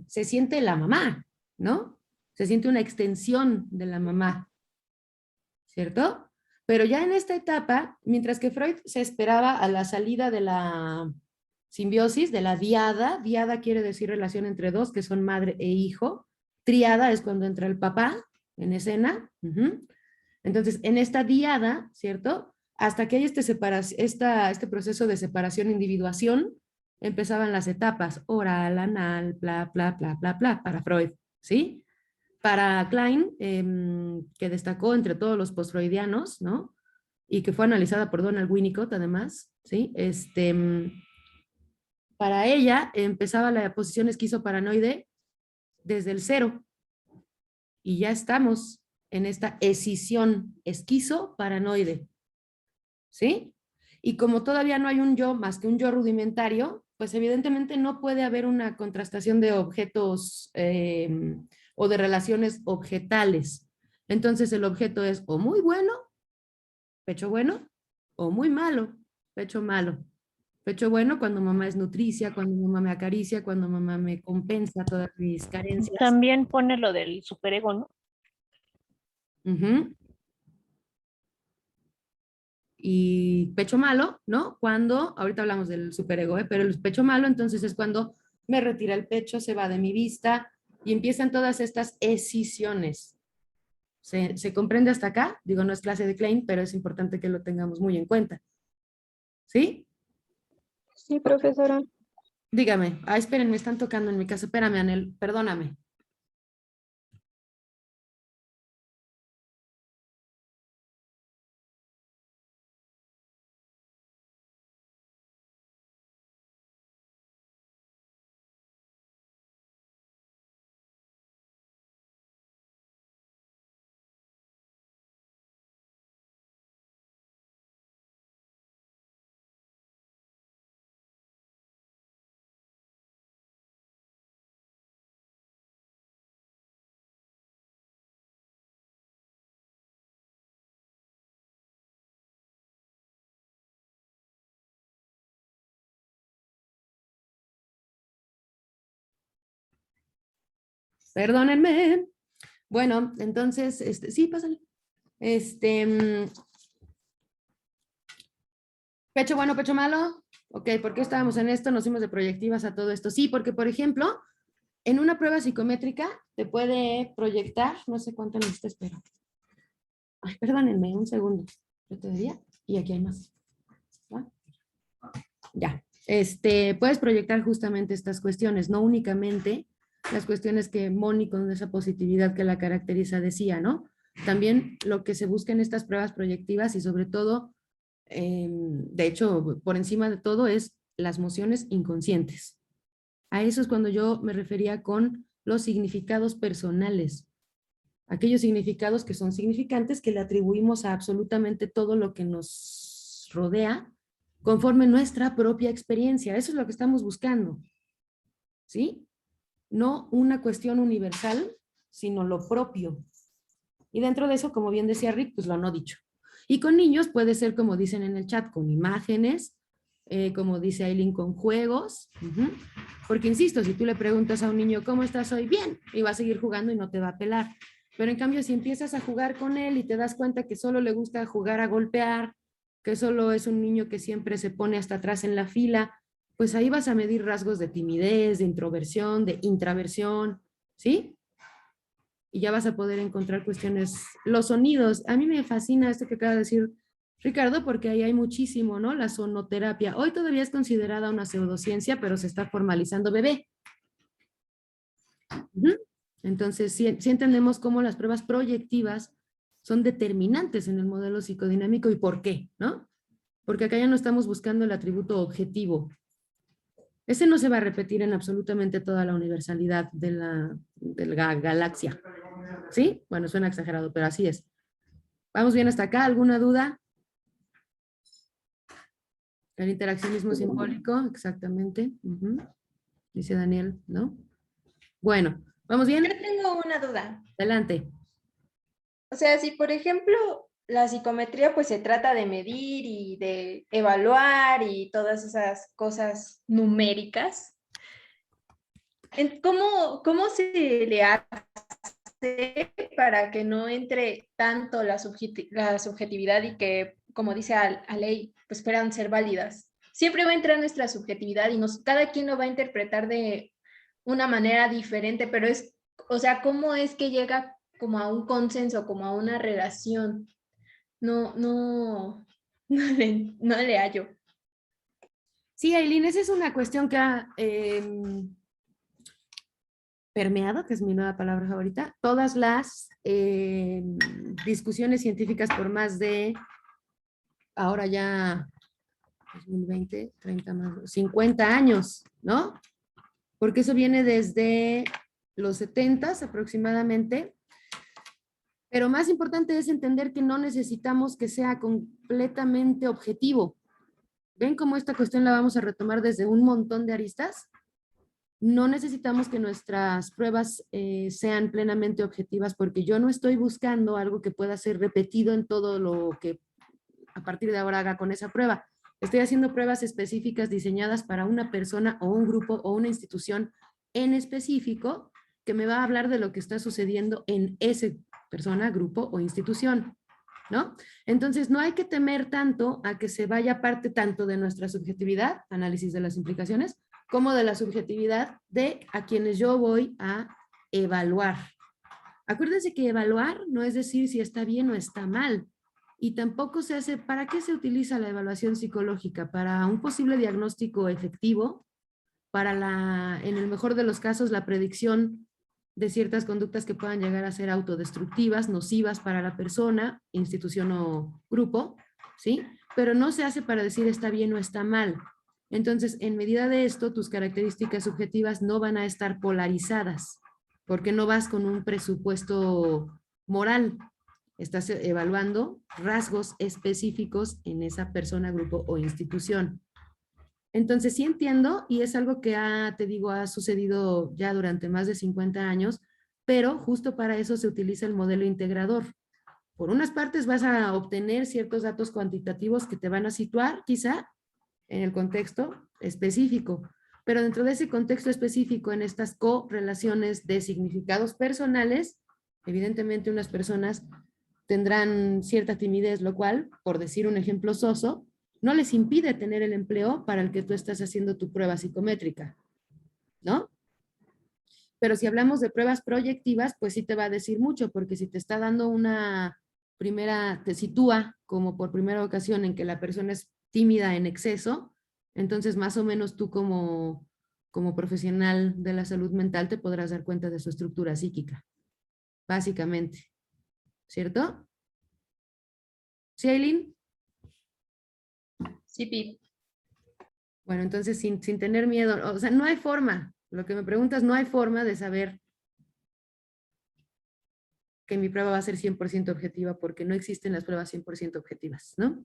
se siente la mamá, ¿no? Se siente una extensión de la mamá, ¿cierto? Pero ya en esta etapa, mientras que Freud se esperaba a la salida de la simbiosis, de la diada quiere decir relación entre dos, que son madre e hijo, triada es cuando entra el papá en escena. Entonces, en esta diada, ¿cierto? Hasta que hay este proceso de separación, individuación, empezaban las etapas, oral, anal, bla, bla, bla, bla, bla, para Freud, ¿sí? Para Klein, que destacó entre todos los postfreudianos, ¿no? Y que fue analizada por Donald Winnicott, además, ¿sí? Para ella empezaba la posición esquizoparanoide desde el 0 y ya estamos en esta escisión esquizoparanoide, ¿sí? Y como todavía no hay un yo más que un yo rudimentario, pues evidentemente no puede haber una contrastación de objetos o de relaciones objetales. Entonces el objeto es o muy bueno, pecho bueno, o muy malo, pecho malo. Pecho bueno cuando mamá es nutricia, cuando mamá me acaricia, cuando mamá me compensa todas mis carencias. También pone lo del superego, ¿no? Ujú. Y pecho malo, ¿no? Cuando, ahorita hablamos del superego, pero el pecho malo entonces es cuando me retira el pecho, se va de mi vista y empiezan todas estas escisiones. ¿Se comprende hasta acá? Digo, no es clase de Klein, pero es importante que lo tengamos muy en cuenta. ¿Sí? Sí, profesora. Dígame. Ah, esperen, me están tocando en mi casa. Espérame, Anel, perdóname. Perdónenme. Bueno, entonces, sí, pásale. Pecho bueno, pecho malo. Ok, ¿por qué estábamos en esto? Nos fuimos de proyectivas a todo esto. Sí, porque, por ejemplo, en una prueba psicométrica te puede proyectar, no sé cuánto necesitas, pero... Ay, perdónenme, un segundo. Yo te diría, y aquí hay más. ¿Va? Ya. Puedes proyectar justamente estas cuestiones, no únicamente las cuestiones que Moni con esa positividad que la caracteriza decía, ¿no? También lo que se busca en estas pruebas proyectivas y sobre todo, de hecho, por encima de todo es las mociones inconscientes. A eso es cuando yo me refería con los significados personales. Aquellos significados que son significantes que le atribuimos a absolutamente todo lo que nos rodea conforme nuestra propia experiencia. Eso es lo que estamos buscando. ¿Sí? No una cuestión universal, sino lo propio. Y dentro de eso, como bien decía Rick, pues lo no dicho. Y con niños puede ser, como dicen en el chat, con imágenes, como dice Aileen, con juegos. Porque insisto, si tú le preguntas a un niño, ¿cómo estás hoy? Bien, y va a seguir jugando y no te va a pelar. Pero en cambio, si empiezas a jugar con él y te das cuenta que solo le gusta jugar a golpear, que solo es un niño que siempre se pone hasta atrás en la fila, pues ahí vas a medir rasgos de timidez, de introversión, de intraversión, ¿sí? Y ya vas a poder encontrar cuestiones, los sonidos. A mí me fascina esto que acaba de decir Ricardo, porque ahí hay muchísimo, ¿no? La sonoterapia. Hoy todavía es considerada una pseudociencia, pero se está formalizando, bebé. Entonces, sí entendemos cómo las pruebas proyectivas son determinantes en el modelo psicodinámico y por qué, ¿no? Porque acá ya no estamos buscando el atributo objetivo. Ese no se va a repetir en absolutamente toda la universalidad de la galaxia. ¿Sí? Bueno, suena exagerado, pero así es. ¿Vamos bien hasta acá? ¿Alguna duda? El interaccionismo simbólico, exactamente. Dice Daniel, ¿no? Bueno, ¿vamos bien? Yo tengo una duda. Adelante. O sea, si por ejemplo la psicometría pues se trata de medir y de evaluar y todas esas cosas numéricas, ¿cómo se le hace para que no entre tanto la subjetividad y que, como dice Aley, pues puedan ser válidas? Siempre va a entrar nuestra subjetividad y cada quien lo va a interpretar de una manera diferente, pero o sea, ¿cómo es que llega como a un consenso, como a una relación? No le hallo. Sí, Aileen, esa es una cuestión que ha permeado, que es mi nueva palabra favorita, todas las discusiones científicas por más de, ahora ya 2020, 30 más, 50 años, ¿no? Porque eso viene desde los 70s aproximadamente. Pero más importante es entender que no necesitamos que sea completamente objetivo. ¿Ven cómo esta cuestión la vamos a retomar desde un montón de aristas? No necesitamos que nuestras pruebas sean plenamente objetivas porque yo no estoy buscando algo que pueda ser repetido en todo lo que a partir de ahora haga con esa prueba. Estoy haciendo pruebas específicas diseñadas para una persona o un grupo o una institución en específico que me va a hablar de lo que está sucediendo en ese persona, grupo o institución, ¿no? Entonces, no hay que temer tanto a que se vaya parte tanto de nuestra subjetividad, análisis de las implicaciones, como de la subjetividad de a quienes yo voy a evaluar. Acuérdense que evaluar no es decir si está bien o está mal, y tampoco se hace, ¿para qué se utiliza la evaluación psicológica? Para un posible diagnóstico efectivo, para en el mejor de los casos, la predicción de ciertas conductas que puedan llegar a ser autodestructivas, nocivas para la persona, institución o grupo, ¿sí? Pero no se hace para decir está bien o está mal. Entonces, en medida de esto, tus características subjetivas no van a estar polarizadas, porque no vas con un presupuesto moral. Estás evaluando rasgos específicos en esa persona, grupo o institución. Entonces sí entiendo, y es algo que te digo, ha sucedido ya durante más de 50 años, pero justo para eso se utiliza el modelo integrador. Por unas partes vas a obtener ciertos datos cuantitativos que te van a situar quizá en el contexto específico, pero dentro de ese contexto específico, en estas correlaciones de significados personales, evidentemente unas personas tendrán cierta timidez, lo cual, por decir un ejemplo soso, no les impide tener el empleo para el que tú estás haciendo tu prueba psicométrica, ¿no? Pero si hablamos de pruebas proyectivas, pues sí te va a decir mucho, porque si te está dando una primera, te sitúa como por primera ocasión en que la persona es tímida en exceso, entonces más o menos tú como profesional de la salud mental te podrás dar cuenta de su estructura psíquica, básicamente, ¿cierto? ¿Sí, Aileen? Sí, Pip. Bueno, entonces sin tener miedo, o sea, no hay forma, lo que me preguntas, no hay forma de saber que mi prueba va a ser 100% objetiva porque no existen las pruebas 100% objetivas, ¿no?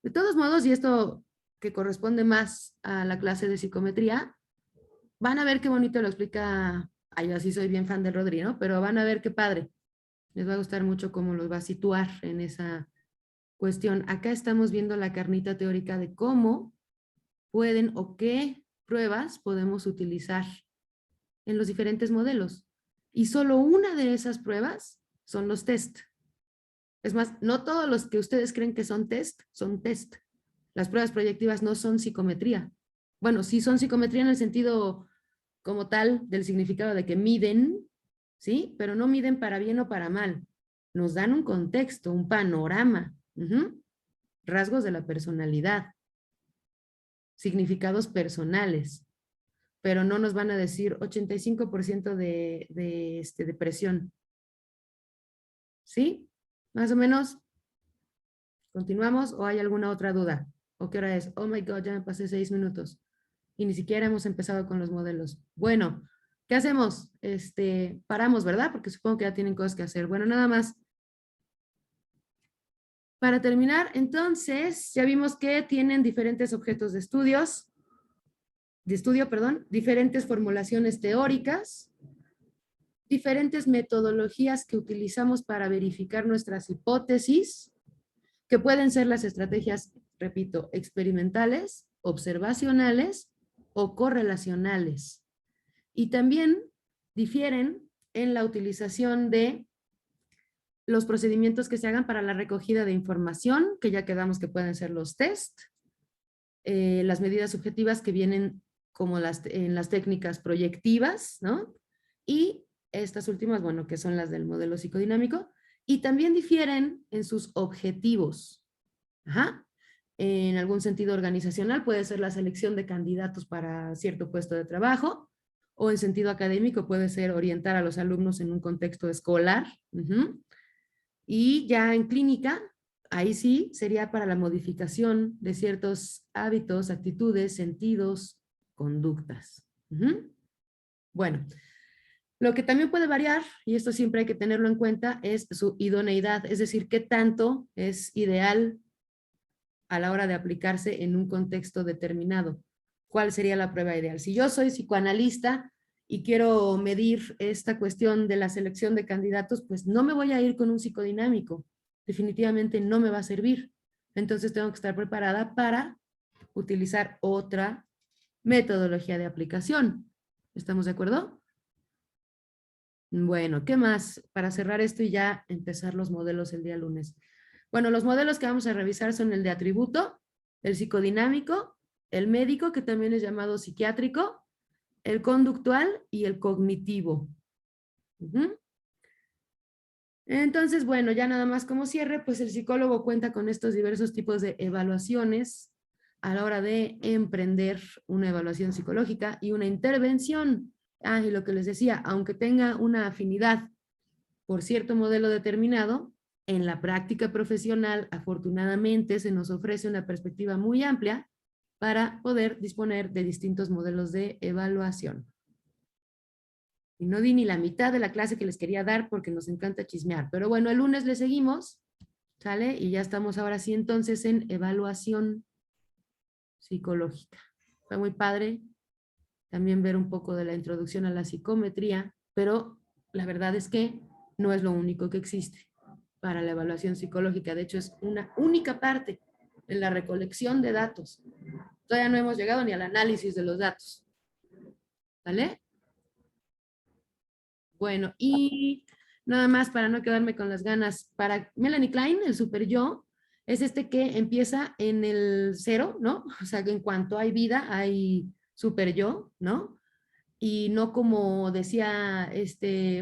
De todos modos, y esto que corresponde más a la clase de psicometría, van a ver qué bonito lo explica, yo así soy bien fan de Rodri, ¿no? Pero van a ver qué padre, les va a gustar mucho cómo los va a situar en esa cuestión. Acá estamos viendo la carnita teórica de cómo pueden o qué pruebas podemos utilizar en los diferentes modelos. Y solo una de esas pruebas son los test. Es más, no todos los que ustedes creen que son test. Las pruebas proyectivas no son psicometría. Bueno, sí son psicometría en el sentido como tal del significado de que miden, ¿sí? Pero no miden para bien o para mal. Nos dan un contexto, un panorama, rasgos de la personalidad, significados personales, pero no nos van a decir 85% de depresión. ¿Sí? Más o menos. ¿Continuamos o hay alguna otra duda? ¿O qué hora es? Oh my God, ya me pasé 6 minutos. Y ni siquiera hemos empezado con los modelos. Bueno, ¿qué hacemos? Paramos, ¿verdad? Porque supongo que ya tienen cosas que hacer. Bueno, nada más. Para terminar, entonces, ya vimos que tienen diferentes objetos de estudio, diferentes formulaciones teóricas, diferentes metodologías que utilizamos para verificar nuestras hipótesis, que pueden ser las estrategias, repito, experimentales, observacionales o correlacionales. Y también difieren en la utilización de los procedimientos que se hagan para la recogida de información, que ya quedamos que pueden ser los test, las medidas subjetivas que vienen como en las técnicas proyectivas, ¿no? Y estas últimas, bueno, que son las del modelo psicodinámico, y también difieren en sus objetivos. En algún sentido organizacional puede ser la selección de candidatos para cierto puesto de trabajo, o en sentido académico puede ser orientar a los alumnos en un contexto escolar. Y ya en clínica, ahí sí sería para la modificación de ciertos hábitos, actitudes, sentidos, conductas. Bueno, lo que también puede variar, y esto siempre hay que tenerlo en cuenta, es su idoneidad, es decir, qué tanto es ideal a la hora de aplicarse en un contexto determinado. ¿Cuál sería la prueba ideal? Si yo soy psicoanalista y quiero medir esta cuestión de la selección de candidatos, pues no me voy a ir con un psicodinámico. Definitivamente no me va a servir. Entonces tengo que estar preparada para utilizar otra metodología de aplicación. ¿Estamos de acuerdo? Bueno, ¿qué más? Para cerrar esto y ya empezar los modelos el día lunes. Bueno, los modelos que vamos a revisar son el de atributo, el psicodinámico, el médico, que también es llamado psiquiátrico, el conductual y el cognitivo. Entonces, bueno, ya nada más como cierre, pues el psicólogo cuenta con estos diversos tipos de evaluaciones a la hora de emprender una evaluación psicológica y una intervención. Ah, y lo que les decía, aunque tenga una afinidad por cierto modelo determinado, en la práctica profesional, afortunadamente, se nos ofrece una perspectiva muy amplia para poder disponer de distintos modelos de evaluación. Y no di ni la mitad de la clase que les quería dar porque nos encanta chismear. Pero bueno, el lunes le seguimos, ¿sale? Y ya estamos ahora sí entonces en evaluación psicológica. Fue muy padre también ver un poco de la introducción a la psicometría, pero la verdad es que no es lo único que existe para la evaluación psicológica. De hecho, es una única parte en la recolección de datos. Todavía no hemos llegado ni al análisis de los datos. ¿Vale? Bueno, y nada más para no quedarme con las ganas, para Melanie Klein, el super yo, es este que empieza en el cero, ¿no? O sea, que en cuanto hay vida, hay super yo, ¿no? Y no como decía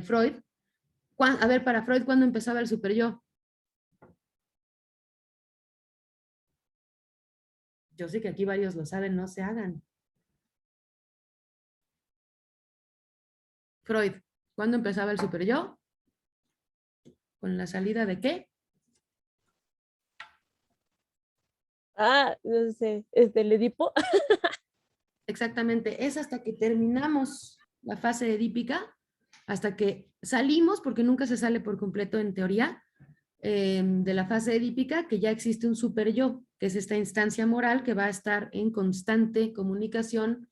Freud. A ver, para Freud, ¿cuándo empezaba el super yo? Yo sé que aquí varios lo saben, no se hagan. Freud, ¿cuándo empezaba el super yo? ¿Con la salida de qué? Ah, no sé, el Edipo. Exactamente, es hasta que terminamos la fase edípica, hasta que salimos, porque nunca se sale por completo en teoría, de la fase edípica, que ya existe un super yo, que es esta instancia moral que va a estar en constante comunicación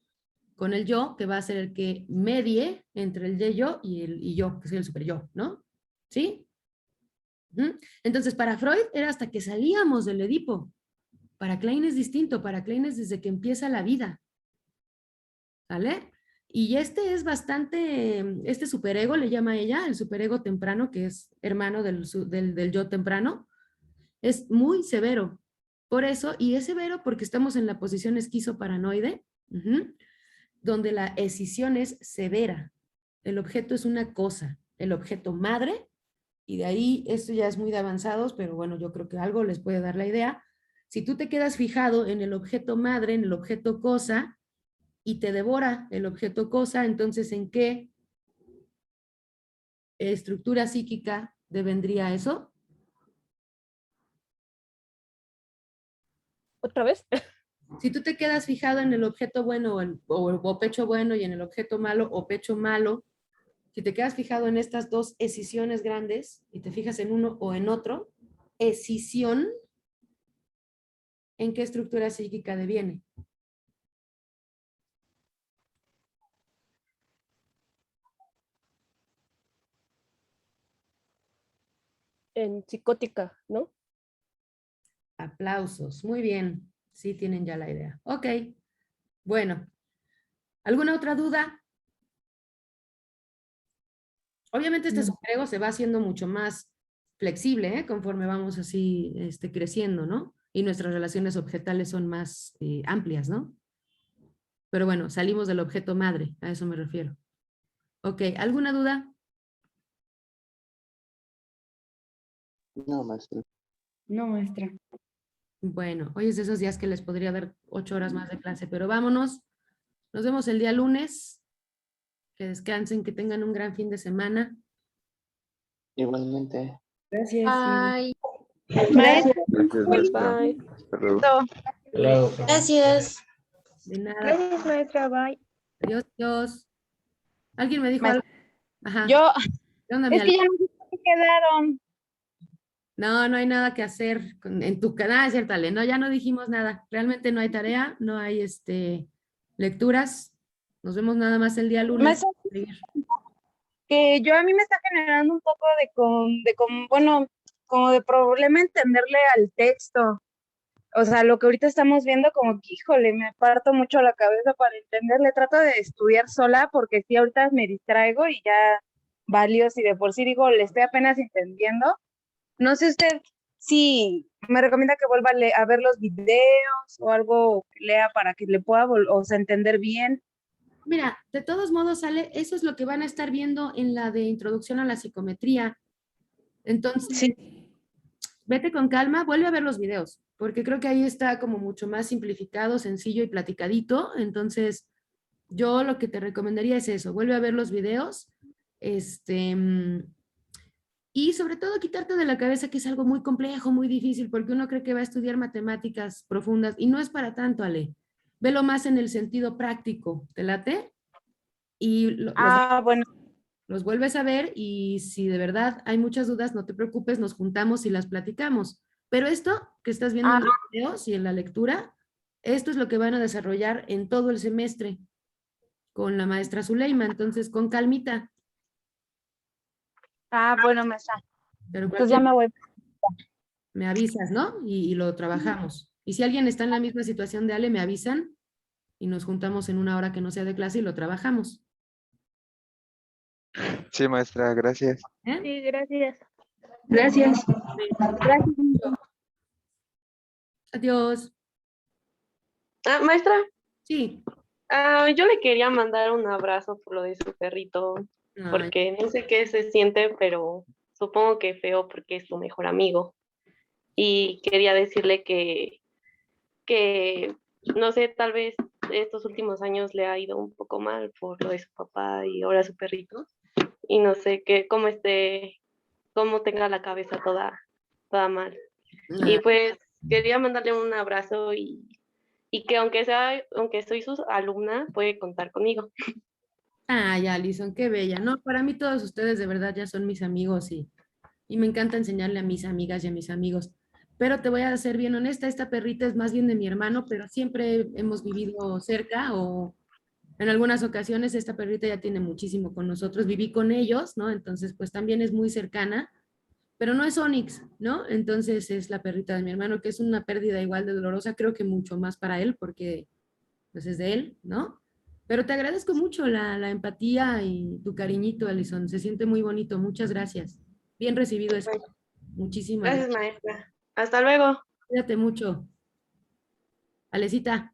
con el yo, que va a ser el que medie entre el yo y el yo, que es el super yo, ¿no? ¿Sí? Entonces, para Freud era hasta que salíamos del Edipo. Para Klein es distinto, para Klein es desde que empieza la vida. ¿Vale? Y este es bastante, este superego le llama ella, el superego temprano, que es hermano del yo temprano, es muy severo. Por eso, y es severo porque estamos en la posición esquizoparanoide, donde la escisión es severa. El objeto es una cosa, el objeto madre, y de ahí, esto ya es muy de avanzados, pero bueno, yo creo que algo les puede dar la idea. Si tú te quedas fijado en el objeto madre, en el objeto cosa, y te devora el objeto cosa, entonces ¿en qué estructura psíquica devendría eso? ¿Otra vez? Si tú te quedas fijado en el objeto bueno o pecho bueno y en el objeto malo o pecho malo, si te quedas fijado en estas dos escisiones grandes y te fijas en uno o en otro, escisión, ¿en qué estructura psíquica deviene? En psicótica, ¿no? Aplausos, muy bien. Sí tienen ya la idea. Ok, bueno. ¿Alguna otra duda? Obviamente este superego se va haciendo mucho más flexible, conforme vamos así creciendo, ¿no? Y nuestras relaciones objetales son más amplias, ¿no? Pero bueno, salimos del objeto madre, a eso me refiero. Ok, ¿alguna duda? No, maestra. No, maestra. Bueno, hoy es de esos días que les podría dar 8 horas más de clase, pero vámonos. Nos vemos el día lunes. Que descansen, que tengan un gran fin de semana. Igualmente. Gracias. Bye. Gracias. Gracias, maestra. Bye. Hasta luego. Gracias. De nada. Gracias, maestra. Bye. Adiós, adiós. ¿Alguien me dijo Maestra. algo? Ajá. Yo, ¿Qué onda, es que ya no sé qué quedaron. No, no hay nada que hacer en tu canal, es cierto, Ale. No, ya no dijimos nada. Realmente no hay tarea, no hay lecturas. Nos vemos nada más el día lunes. Que yo a mí me está generando un poco bueno, como de problema entenderle al texto. O sea, lo que ahorita estamos viendo como que, híjole, me parto mucho la cabeza para entenderle. Trato de estudiar sola porque sí, ahorita me distraigo y ya valió, si de por sí digo, le estoy apenas entendiendo. No sé usted si me recomienda que vuelva a ver los videos o algo que lea para que le pueda entender bien. Mira, de todos modos, Ale, eso es lo que van a estar viendo en la de introducción a la psicometría. Entonces, vete con calma, vuelve a ver los videos, porque creo que ahí está como mucho más simplificado, sencillo y platicadito. Entonces, yo lo que te recomendaría es eso, vuelve a ver los videos, y sobre todo quitarte de la cabeza que es algo muy complejo, muy difícil, porque uno cree que va a estudiar matemáticas profundas y no es para tanto, Ale. Velo más en el sentido práctico, ¿te late? Y bueno. Los vuelves a ver y si de verdad hay muchas dudas, no te preocupes, nos juntamos y las platicamos. Pero esto que estás viendo en los videos y en la lectura, esto es lo que van a desarrollar en todo el semestre con la maestra Zuleima, entonces con calmita. Bueno, maestra. Pero entonces ya me voy. Me avisas, ¿no? Y lo trabajamos. Y si alguien está en la misma situación de Ale, me avisan y nos juntamos en una hora que no sea de clase y lo trabajamos. Sí, maestra, gracias. Sí, gracias. Gracias. Adiós. Maestra. Sí. Yo le quería mandar un abrazo por lo de su perrito, porque no sé qué se siente, pero supongo que feo porque es su mejor amigo. Y quería decirle que no sé, tal vez estos últimos años le ha ido un poco mal por lo de su papá y ahora su perrito. Y no sé cómo tenga la cabeza toda mal. Y pues quería mandarle un abrazo y que aunque soy su alumna, puede contar conmigo. Ay, Alison, qué bella. No, para mí todos ustedes de verdad ya son mis amigos y me encanta enseñarle a mis amigas y a mis amigos. Pero te voy a ser bien honesta, esta perrita es más bien de mi hermano, pero siempre hemos vivido cerca o en algunas ocasiones esta perrita ya tiene muchísimo con nosotros. Viví con ellos, ¿no? Entonces, pues también es muy cercana, pero no es Onyx, ¿no? Entonces es la perrita de mi hermano, que es una pérdida igual de dolorosa, creo que mucho más para él, porque pues es de él, ¿no? Pero te agradezco mucho la empatía y tu cariñito, Alison. Se siente muy bonito. Muchas gracias. Bien recibido eso. Muchísimas gracias. Maestra. Hasta luego. Cuídate mucho. Alecita.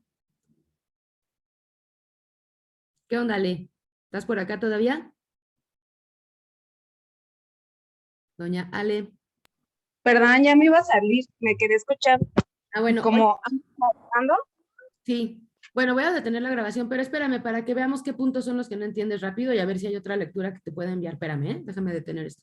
¿Qué onda, Ale? ¿Estás por acá todavía? Doña Ale. Perdón, ya me iba a salir. Me quedé escuchando. Bueno. ¿Cómo? Sí. Bueno, voy a detener la grabación, pero espérame para que veamos qué puntos son los que no entiendes rápido y a ver si hay otra lectura que te pueda enviar. Espérame, déjame detener esto.